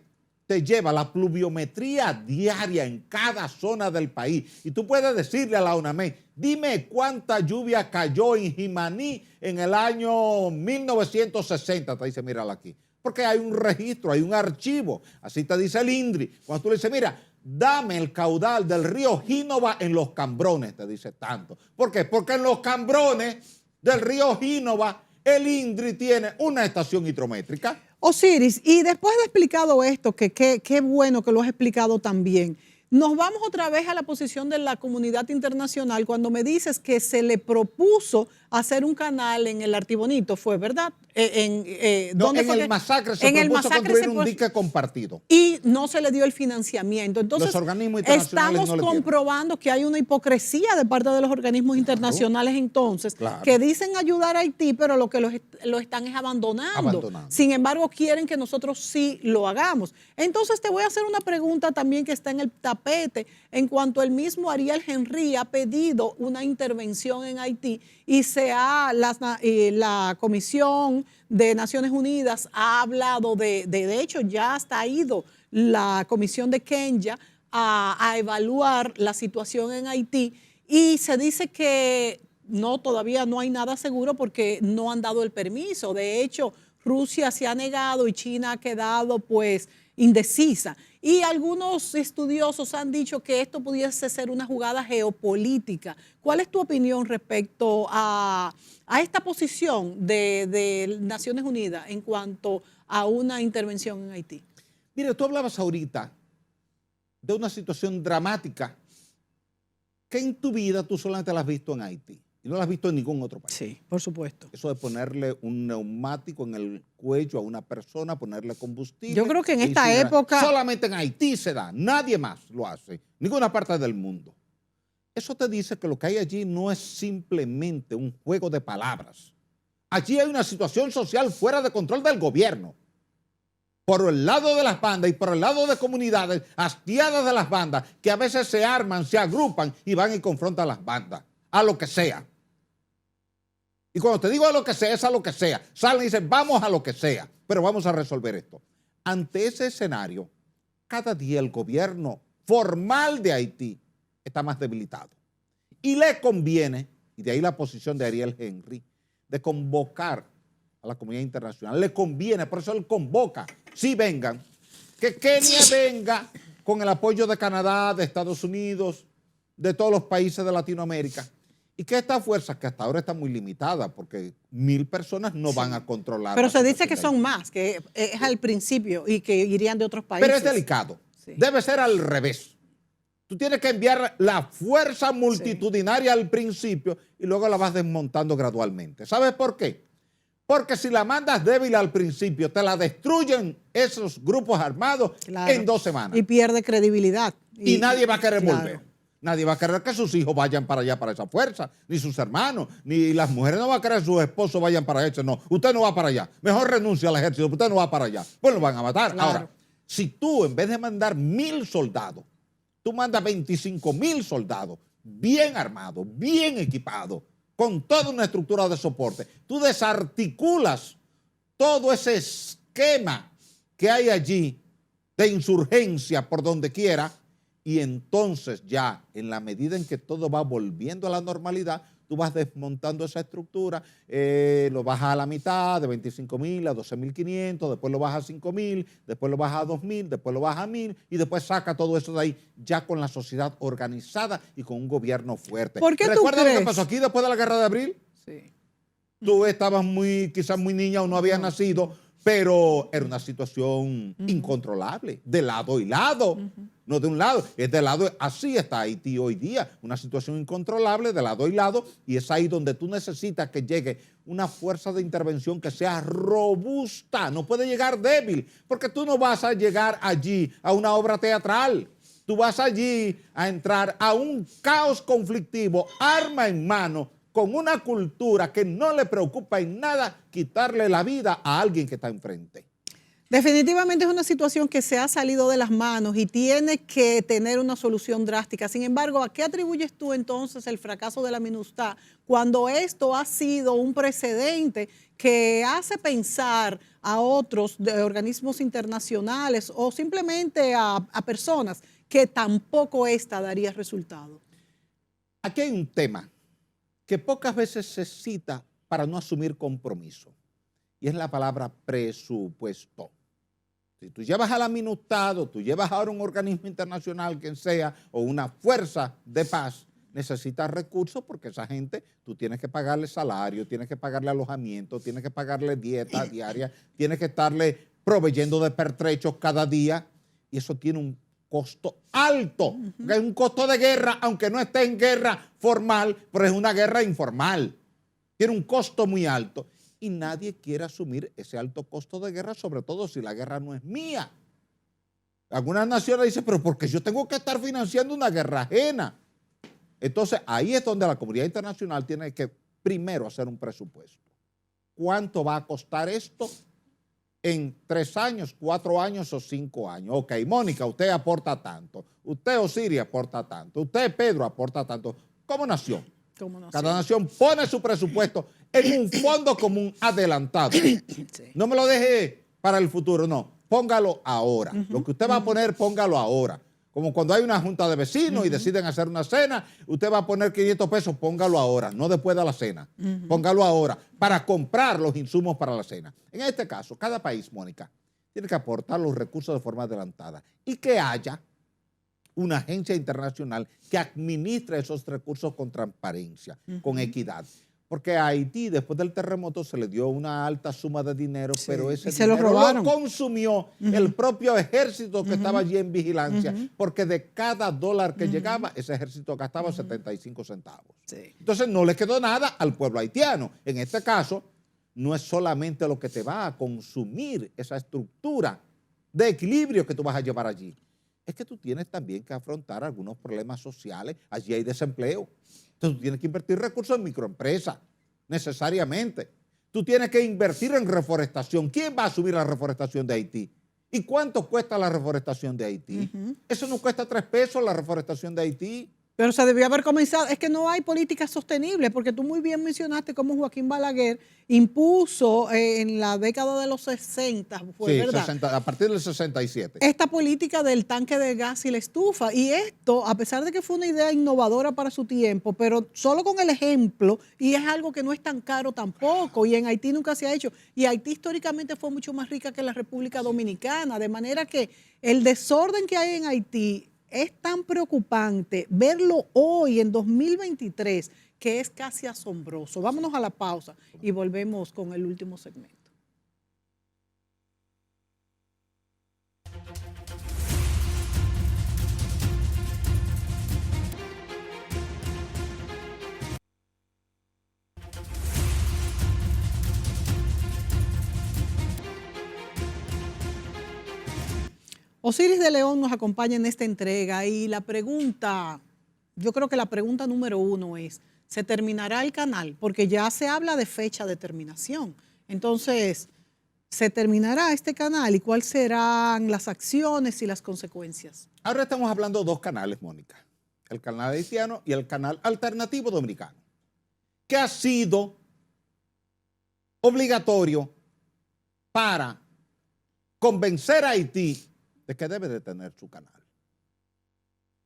te lleva la pluviometría diaria en cada zona del país. Y tú puedes decirle a la ONAMED, dime cuánta lluvia cayó en Jimaní en el año 1960. Te dice, mírala aquí. Porque hay un registro, hay un archivo. Así te dice el INDRI. Cuando tú le dices, mira, dame el caudal del río Gínova en los Cambrones, te dice tanto. ¿Por qué? Porque en los Cambrones del río Gínova, el INDRI tiene una estación hidrométrica. Osiris, y después de explicado esto, que qué bueno que lo has explicado también, nos vamos otra vez a la posición de la comunidad internacional cuando me dices que se le propuso hacer un canal en el Artibonito, ¿fue verdad? En el Masacre se propuso construir un dique compartido. Y no se le dio el financiamiento. Entonces, los organismos internacionales estamos comprobando que hay una hipocresía de parte de los organismos internacionales entonces, que dicen ayudar a Haití, pero lo que lo están es abandonando. Sin embargo, quieren que nosotros sí lo hagamos. Entonces, te voy a hacer una pregunta también que está en el tapete en cuanto el mismo Ariel Henry ha pedido una intervención en Haití y la Comisión de Naciones Unidas ha hablado de hecho ya hasta ha ido la Comisión de Kenya a evaluar la situación en Haití y se dice que no, todavía no hay nada seguro porque no han dado el permiso. De hecho, Rusia se ha negado y China ha quedado pues indecisa. Y algunos estudiosos han dicho que esto pudiese ser una jugada geopolítica. ¿Cuál es tu opinión respecto a esta posición de Naciones Unidas en cuanto a una intervención en Haití? Mire, tú hablabas ahorita de una situación dramática que en tu vida tú solamente la has visto en Haití y no la has visto en ningún otro país. Sí, por supuesto. Eso de ponerle un neumático en el cuello a una persona, ponerle combustible. Yo creo que en esta época... Solamente en Haití se da, nadie más lo hace, ninguna parte del mundo. Eso te dice que lo que hay allí no es simplemente un juego de palabras. Allí hay una situación social fuera de control del gobierno. Por el lado de las bandas y por el lado de comunidades hastiadas de las bandas, que a veces se arman, se agrupan y van y confrontan a las bandas, a lo que sea. Y cuando te digo a lo que sea, es a lo que sea. Salen y dicen, vamos a lo que sea, pero vamos a resolver esto. Ante ese escenario, cada día el gobierno formal de Haití está más debilitado. Y le conviene, y de ahí la posición de Ariel Henry, de convocar a la comunidad internacional. Le conviene, por eso él convoca, sí vengan, que Kenia venga con el apoyo de Canadá, de Estados Unidos, de todos los países de Latinoamérica, y que esta fuerza, que hasta ahora está muy limitada, porque 1,000 personas no van a controlar. Pero se dice que son más, que es al principio y que irían de otros países. Pero es delicado. Sí. Debe ser al revés. Tú tienes que enviar la fuerza multitudinaria al principio y luego la vas desmontando gradualmente. ¿Sabes por qué? Porque si la mandas débil al principio, te la destruyen esos grupos armados en 2 semanas. Y pierde credibilidad. Y nadie va a querer volver. Nadie va a querer que sus hijos vayan para allá, para esa fuerza, ni sus hermanos, ni las mujeres no van a querer que sus esposos vayan para allá. No, usted no va para allá. Mejor renuncia al ejército, usted no va para allá. Pues lo van a matar. Claro. Ahora, si tú en vez de mandar 1,000 soldados, tú mandas 25,000 soldados, bien armados, bien equipados, con toda una estructura de soporte, tú desarticulas todo ese esquema que hay allí de insurgencia por donde quiera, y entonces ya en la medida en que todo va volviendo a la normalidad, tú vas desmontando esa estructura, lo bajas a la mitad, de 25,000 a 12,500, después lo bajas a 5,000, después lo bajas a 2,000, después lo bajas a 1,000 y después saca todo eso de ahí ya con la sociedad organizada y con un gobierno fuerte. ¿Por qué ¿Recuerdas lo que pasó aquí después de la Guerra de Abril? Sí. Tú estabas quizás muy niña o no habías nacido, pero era una situación incontrolable, de lado y lado. No de un lado, es de lado. Así está Haití hoy día, una situación incontrolable de lado y lado, y es ahí donde tú necesitas que llegue una fuerza de intervención que sea robusta, no puede llegar débil, porque tú no vas a llegar allí a una obra teatral, tú vas allí a entrar a un caos conflictivo, arma en mano, con una cultura que no le preocupa en nada quitarle la vida a alguien que está enfrente. Definitivamente es una situación que se ha salido de las manos y tiene que tener una solución drástica. Sin embargo, ¿a qué atribuyes tú entonces el fracaso de la MINUSTAH cuando esto ha sido un precedente que hace pensar a otros organismos internacionales o simplemente a personas que tampoco esta daría resultado? Aquí hay un tema que pocas veces se cita para no asumir compromiso, y es la palabra presupuesto. Si tú llevas a la MINUSTAH, o tú llevas ahora un organismo internacional, quien sea, o una fuerza de paz, necesitas recursos porque esa gente, tú tienes que pagarle salario, tienes que pagarle alojamiento, tienes que pagarle dieta diaria, tienes que estarle proveyendo de pertrechos cada día, y eso tiene un costo alto, es un costo de guerra, aunque no esté en guerra formal, pero es una guerra informal. Tiene un costo muy alto y nadie quiere asumir ese alto costo de guerra, sobre todo si la guerra no es mía. Algunas naciones dicen, pero ¿por qué yo tengo que estar financiando una guerra ajena? Entonces ahí es donde la comunidad internacional tiene que primero hacer un presupuesto. ¿Cuánto va a costar esto? En 3 años, 4 años o 5 años. Ok, Mónica, usted aporta tanto. Usted, Osiris, aporta tanto. Usted, Pedro, aporta tanto. Como nación. Cada nación pone su presupuesto en un fondo común adelantado. Sí. No me lo deje para el futuro, no. Póngalo ahora. Lo que usted va a poner, póngalo ahora. Como cuando hay una junta de vecinos y deciden hacer una cena, usted va a poner 500 pesos, póngalo ahora, no después de la cena. Póngalo ahora para comprar los insumos para la cena. En este caso, cada país, Mónica, tiene que aportar los recursos de forma adelantada y que haya una agencia internacional que administre esos recursos con transparencia, con equidad. Porque a Haití, después del terremoto, se le dio una alta suma de dinero, pero ese dinero lo consumió el propio ejército que estaba allí en vigilancia, porque de cada dólar que llegaba, ese ejército gastaba 75 centavos. Sí. Entonces no le quedó nada al pueblo haitiano. En este caso, no es solamente lo que te va a consumir esa estructura de equilibrio que tú vas a llevar allí. Es que tú tienes también que afrontar algunos problemas sociales. Allí hay desempleo. Entonces tú tienes que invertir recursos en microempresas, necesariamente. Tú tienes que invertir en reforestación. ¿Quién va a subir la reforestación de Haití? ¿Y cuánto cuesta la reforestación de Haití? Eso no cuesta 3 pesos la reforestación de Haití. Pero se debió haber comenzado, es que no hay políticas sostenibles, porque tú muy bien mencionaste cómo Joaquín Balaguer impuso en la década de los 60, sí, ¿verdad? 60, a partir del 67. Esta política del tanque de gas y la estufa. Y esto, a pesar de que fue una idea innovadora para su tiempo, pero solo con el ejemplo, y es algo que no es tan caro tampoco, y en Haití nunca se ha hecho. Y Haití históricamente fue mucho más rica que la República Dominicana, de manera que el desorden que hay en Haití es tan preocupante verlo hoy en 2023 que es casi asombroso. Vámonos a la pausa y volvemos con el último segmento. Osiris de León nos acompaña en esta entrega y la pregunta, yo creo que la pregunta número 1 es, ¿se terminará el canal? Porque ya se habla de fecha de terminación. Entonces, ¿se terminará este canal y cuáles serán las acciones y las consecuencias? Ahora estamos hablando de 2 canales, Mónica. El canal haitiano y el canal alternativo dominicano, que ha sido obligatorio para convencer a Haití de que debe de tener su canal.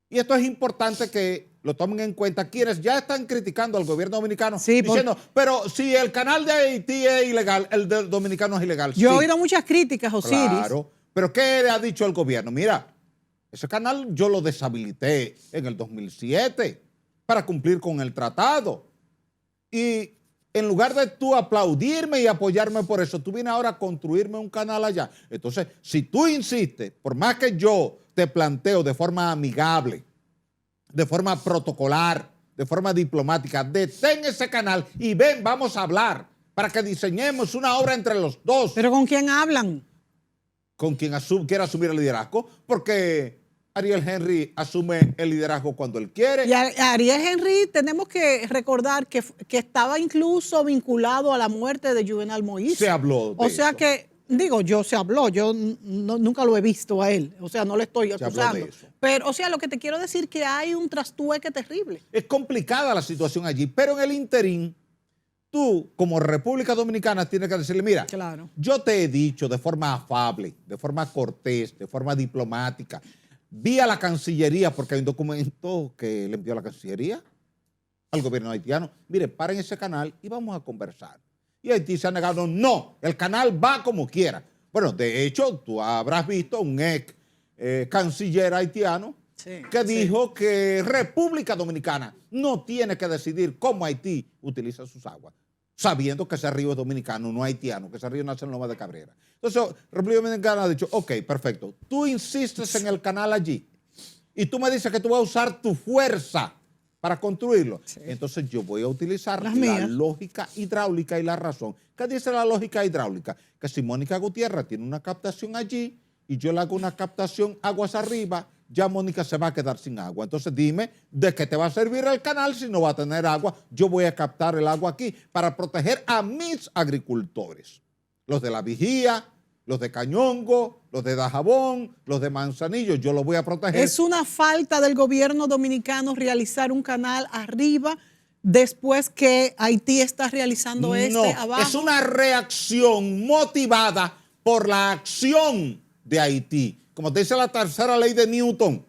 Y esto es importante que lo tomen en cuenta quienes ya están criticando al gobierno dominicano, sí, diciendo, pero si el canal de Haití es ilegal, el de dominicano es ilegal. Yo he oído muchas críticas, Osiris. Claro, pero ¿qué le ha dicho el gobierno? Mira, ese canal yo lo deshabilité en el 2007 para cumplir con el tratado. Y en lugar de tú aplaudirme y apoyarme por eso, tú vienes ahora a construirme un canal allá. Entonces, si tú insistes, por más que yo te planteo de forma amigable, de forma protocolar, de forma diplomática, detén ese canal y ven, vamos a hablar para que diseñemos una obra entre los dos. ¿Pero con quién hablan? Con quien quiera asumir el liderazgo, porque Ariel Henry asume el liderazgo cuando él quiere. Y Ariel Henry tenemos que recordar que estaba incluso vinculado a la muerte de Juvenal Moïse. Se habló de O sea eso. Que, digo, se habló, yo nunca lo he visto a él, o sea, no le estoy acusando. Pero, o sea, lo que te quiero decir es que hay un trastueque terrible. Es complicada la situación allí, pero en el interín, tú, como República Dominicana, tienes que decirle, mira, claro, yo te he dicho de forma afable, de forma cortés, de forma diplomática, vía la Cancillería, porque hay un documento que le envió la Cancillería al gobierno haitiano, mire, paren ese canal y vamos a conversar. Y Haití se ha negado, no, el canal va como quiera. Bueno, de hecho, tú habrás visto un ex canciller haitiano que dijo que República Dominicana no tiene que decidir cómo Haití utiliza sus aguas, sabiendo que ese río es dominicano, no haitiano, que ese río nace en Loma de Cabrera. Entonces, República Dominicana ha dicho, ok, perfecto, tú insistes en el canal allí y tú me dices que tú vas a usar tu fuerza para construirlo. Sí. Entonces yo voy a utilizar la lógica hidráulica y la razón. ¿Qué dice la lógica hidráulica? Que si Mónica Gutiérrez tiene una captación allí y yo le hago una captación aguas arriba, ya Mónica se va a quedar sin agua. Entonces dime, ¿de qué te va a servir el canal si no va a tener agua? Yo voy a captar el agua aquí para proteger a mis agricultores. Los de La Vigía, los de Cañongo, los de Dajabón, los de Manzanillo, yo los voy a proteger. Es una falta del gobierno dominicano realizar un canal arriba después que Haití está realizando abajo. Es una reacción motivada por la acción de Haití. Como te dice la tercera ley de Newton,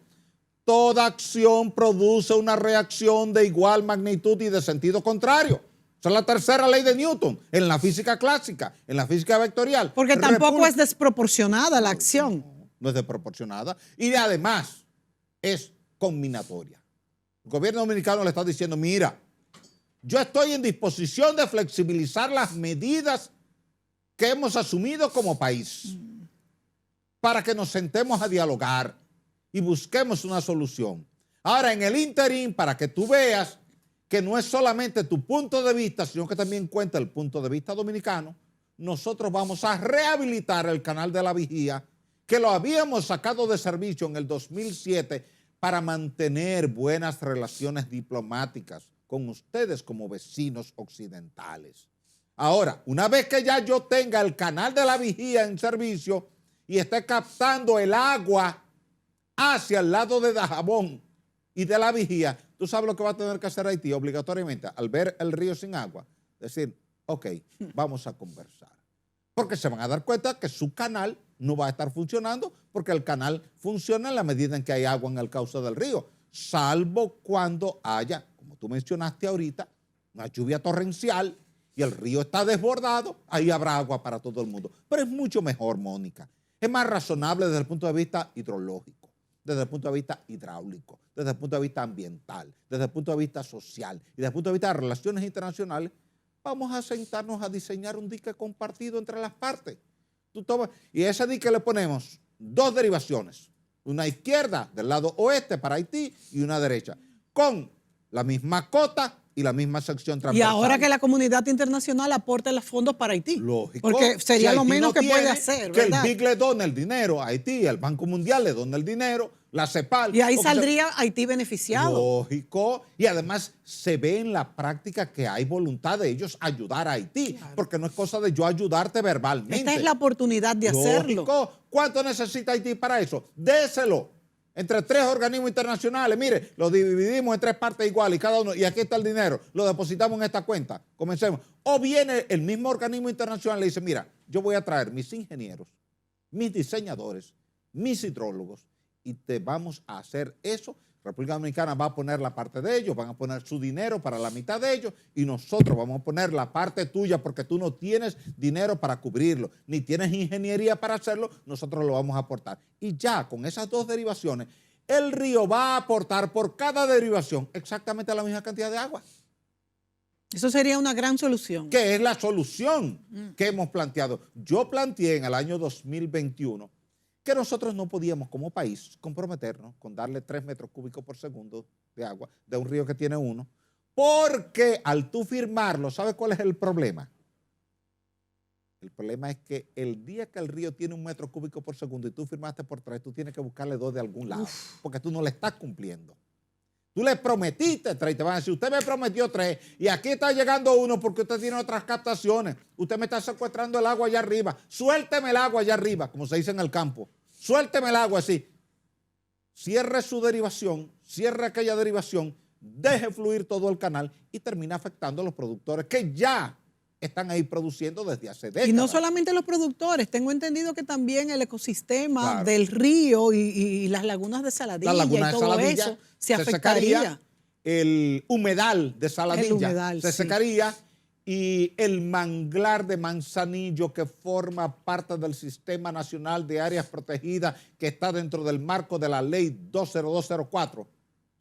toda acción produce una reacción de igual magnitud y de sentido contrario. Esa es la tercera ley de Newton, en la física clásica, en la física vectorial. Porque tampoco es desproporcionada la acción. No es desproporcionada. Y además es combinatoria. El gobierno dominicano le está diciendo, mira, yo estoy en disposición de flexibilizar las medidas que hemos asumido como país para que nos sentemos a dialogar y busquemos una solución. Ahora, en el interín, para que tú veas que no es solamente tu punto de vista, sino que también cuenta el punto de vista dominicano, nosotros vamos a rehabilitar el canal de la Vigía, que lo habíamos sacado de servicio en el 2007 para mantener buenas relaciones diplomáticas con ustedes como vecinos occidentales. Ahora, una vez que ya yo tenga el canal de la Vigía en servicio y esté captando el agua hacia el lado de Dajabón y de la Vigía, tú sabes lo que va a tener que hacer Haití obligatoriamente al ver el río sin agua. Decir, ok, vamos a conversar. Porque se van a dar cuenta que su canal no va a estar funcionando porque el canal funciona en la medida en que hay agua en el cauce del río, salvo cuando haya, como tú mencionaste ahorita, una lluvia torrencial y el río está desbordado, ahí habrá agua para todo el mundo. Pero es mucho mejor, Mónica. Es más razonable desde el punto de vista hidrológico, desde el punto de vista hidráulico, desde el punto de vista ambiental, desde el punto de vista social y desde el punto de vista de relaciones internacionales. Vamos a sentarnos a diseñar un dique compartido entre las partes. Y a ese dique le ponemos dos derivaciones, una izquierda del lado oeste para Haití y una derecha, con la misma cota y la misma sección transversal. Y ahora que la comunidad internacional aporte los fondos para Haití. Lógico. Porque sería si lo Haití menos no que tiene, puede hacer, que ¿verdad? el BIC le done el dinero a Haití, el Banco Mundial le done el dinero, la CEPAL. Y ahí saldría Haití beneficiado. Lógico. Y además se ve en la práctica que hay voluntad de ellos ayudar a Haití, claro, porque no es cosa de yo ayudarte verbalmente. Esta es la oportunidad de hacerlo. Lógico. ¿Cuánto necesita Haití para eso? Déselo. Entre 3 organismos internacionales, mire, lo dividimos en 3 partes iguales y cada uno, y aquí está el dinero, lo depositamos en esta cuenta, comencemos. O viene el mismo organismo internacional y le dice, mira, yo voy a traer mis ingenieros, mis diseñadores, mis hidrólogos, y te vamos a hacer eso. República Dominicana va a poner la parte de ellos, van a poner su dinero para la mitad de ellos y nosotros vamos a poner la parte tuya porque tú no tienes dinero para cubrirlo, ni tienes ingeniería para hacerlo, nosotros lo vamos a aportar. Y ya con esas dos derivaciones, el río va a aportar por cada derivación exactamente la misma cantidad de agua. Eso sería una gran solución. Que es la solución que hemos planteado. Yo planteé en el año 2021 que nosotros no podíamos como país comprometernos con darle 3 metros cúbicos por segundo de agua de un río que tiene 1, porque al tú firmarlo, ¿sabes cuál es el problema? El problema es que el día que el río tiene 1 metro cúbico por segundo y tú firmaste por 3, tú tienes que buscarle 2 de algún lado, porque tú no le estás cumpliendo. Tú le prometiste 3 y te van a decir, usted me prometió 3 y aquí está llegando 1 porque usted tiene otras captaciones. Usted me está secuestrando el agua allá arriba. Suélteme el agua allá arriba, como se dice en el campo. Suélteme el agua así. Cierre su derivación, cierre aquella derivación, deje fluir todo el canal y termina afectando a los productores que ya están ahí produciendo desde hace décadas. Y no solamente los productores, tengo entendido que también el ecosistema, claro, del río y las lagunas de Saladilla y todo eso se afectaría. El humedal de Saladilla se secaría y el manglar de Manzanillo, que forma parte del Sistema Nacional de Áreas Protegidas que está dentro del marco de la Ley 20204,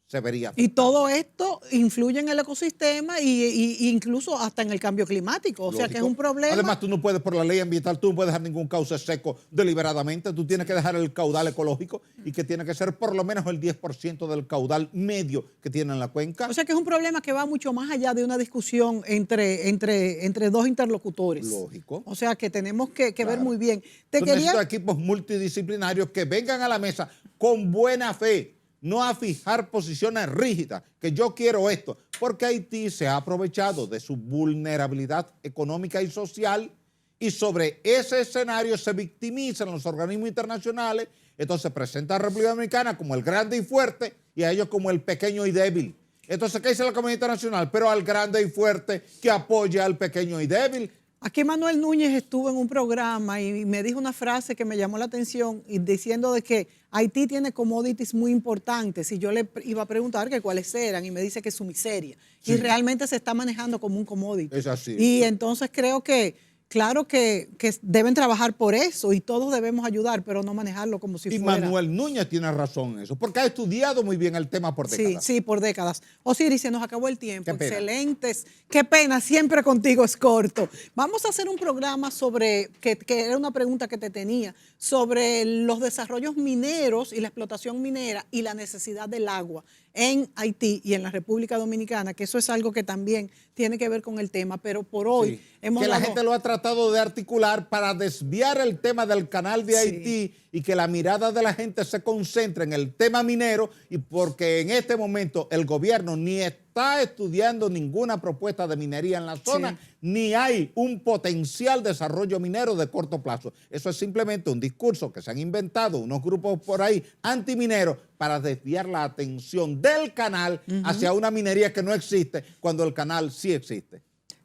se vería. Y todo esto influye en el ecosistema y incluso hasta en el cambio climático. O sea que es un problema. Además, tú no puedes, por la ley ambiental, tú no puedes dejar ningún cauce seco deliberadamente. Tú tienes que dejar el caudal ecológico y que tiene que ser por lo menos el 10% del caudal medio que tiene en la cuenca. O sea que es un problema que va mucho más allá de una discusión entre dos interlocutores. Lógico. O sea que tenemos que ver muy bien. Necesito equipos multidisciplinarios que vengan a la mesa con buena fe, no a fijar posiciones rígidas, que yo quiero esto, porque Haití se ha aprovechado de su vulnerabilidad económica y social y sobre ese escenario se victimizan los organismos internacionales, entonces presenta a la República Dominicana como el grande y fuerte y a ellos como el pequeño y débil. Entonces, ¿qué dice la comunidad internacional? Pero al grande y fuerte que apoya al pequeño y débil, Aquí Manuel Núñez estuvo en un programa y me dijo una frase que me llamó la atención y diciendo de que Haití tiene commodities muy importantes y yo le iba a preguntar que cuáles eran y me dice que es su miseria. Sí. Y realmente se está manejando como un commodity. Es así. Y entonces creo que, claro que deben trabajar por eso y todos debemos ayudar, pero no manejarlo como si fuera. Y Manuel Núñez tiene razón en eso, porque ha estudiado muy bien el tema por décadas. Sí, por décadas. Osiris, se nos acabó el tiempo. Excelentes. Qué pena, siempre contigo es corto. Vamos a hacer un programa sobre, que era una pregunta que te tenía, sobre los desarrollos mineros y la explotación minera y la necesidad del agua en Haití y en la República Dominicana, que eso es algo que también tiene que ver con el tema, pero por hoy hemos la gente lo ha tratado de articular para desviar el tema del canal de Haití y que la mirada de la gente se concentre en el tema minero, y porque en este momento el gobierno ni está estudiando ninguna propuesta de minería en la zona, ni hay un potencial desarrollo minero de corto plazo. Eso es simplemente un discurso que se han inventado unos grupos por ahí antimineros para desviar la atención del canal hacia una minería que no existe cuando el canal sí existe.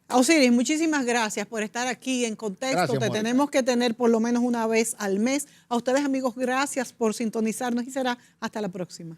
Osiris, muchísimas gracias por estar aquí en Contexto. Gracias, Te tenemos que tener por lo menos una vez al mes. A ustedes, amigos, gracias por sintonizarnos y será hasta la próxima.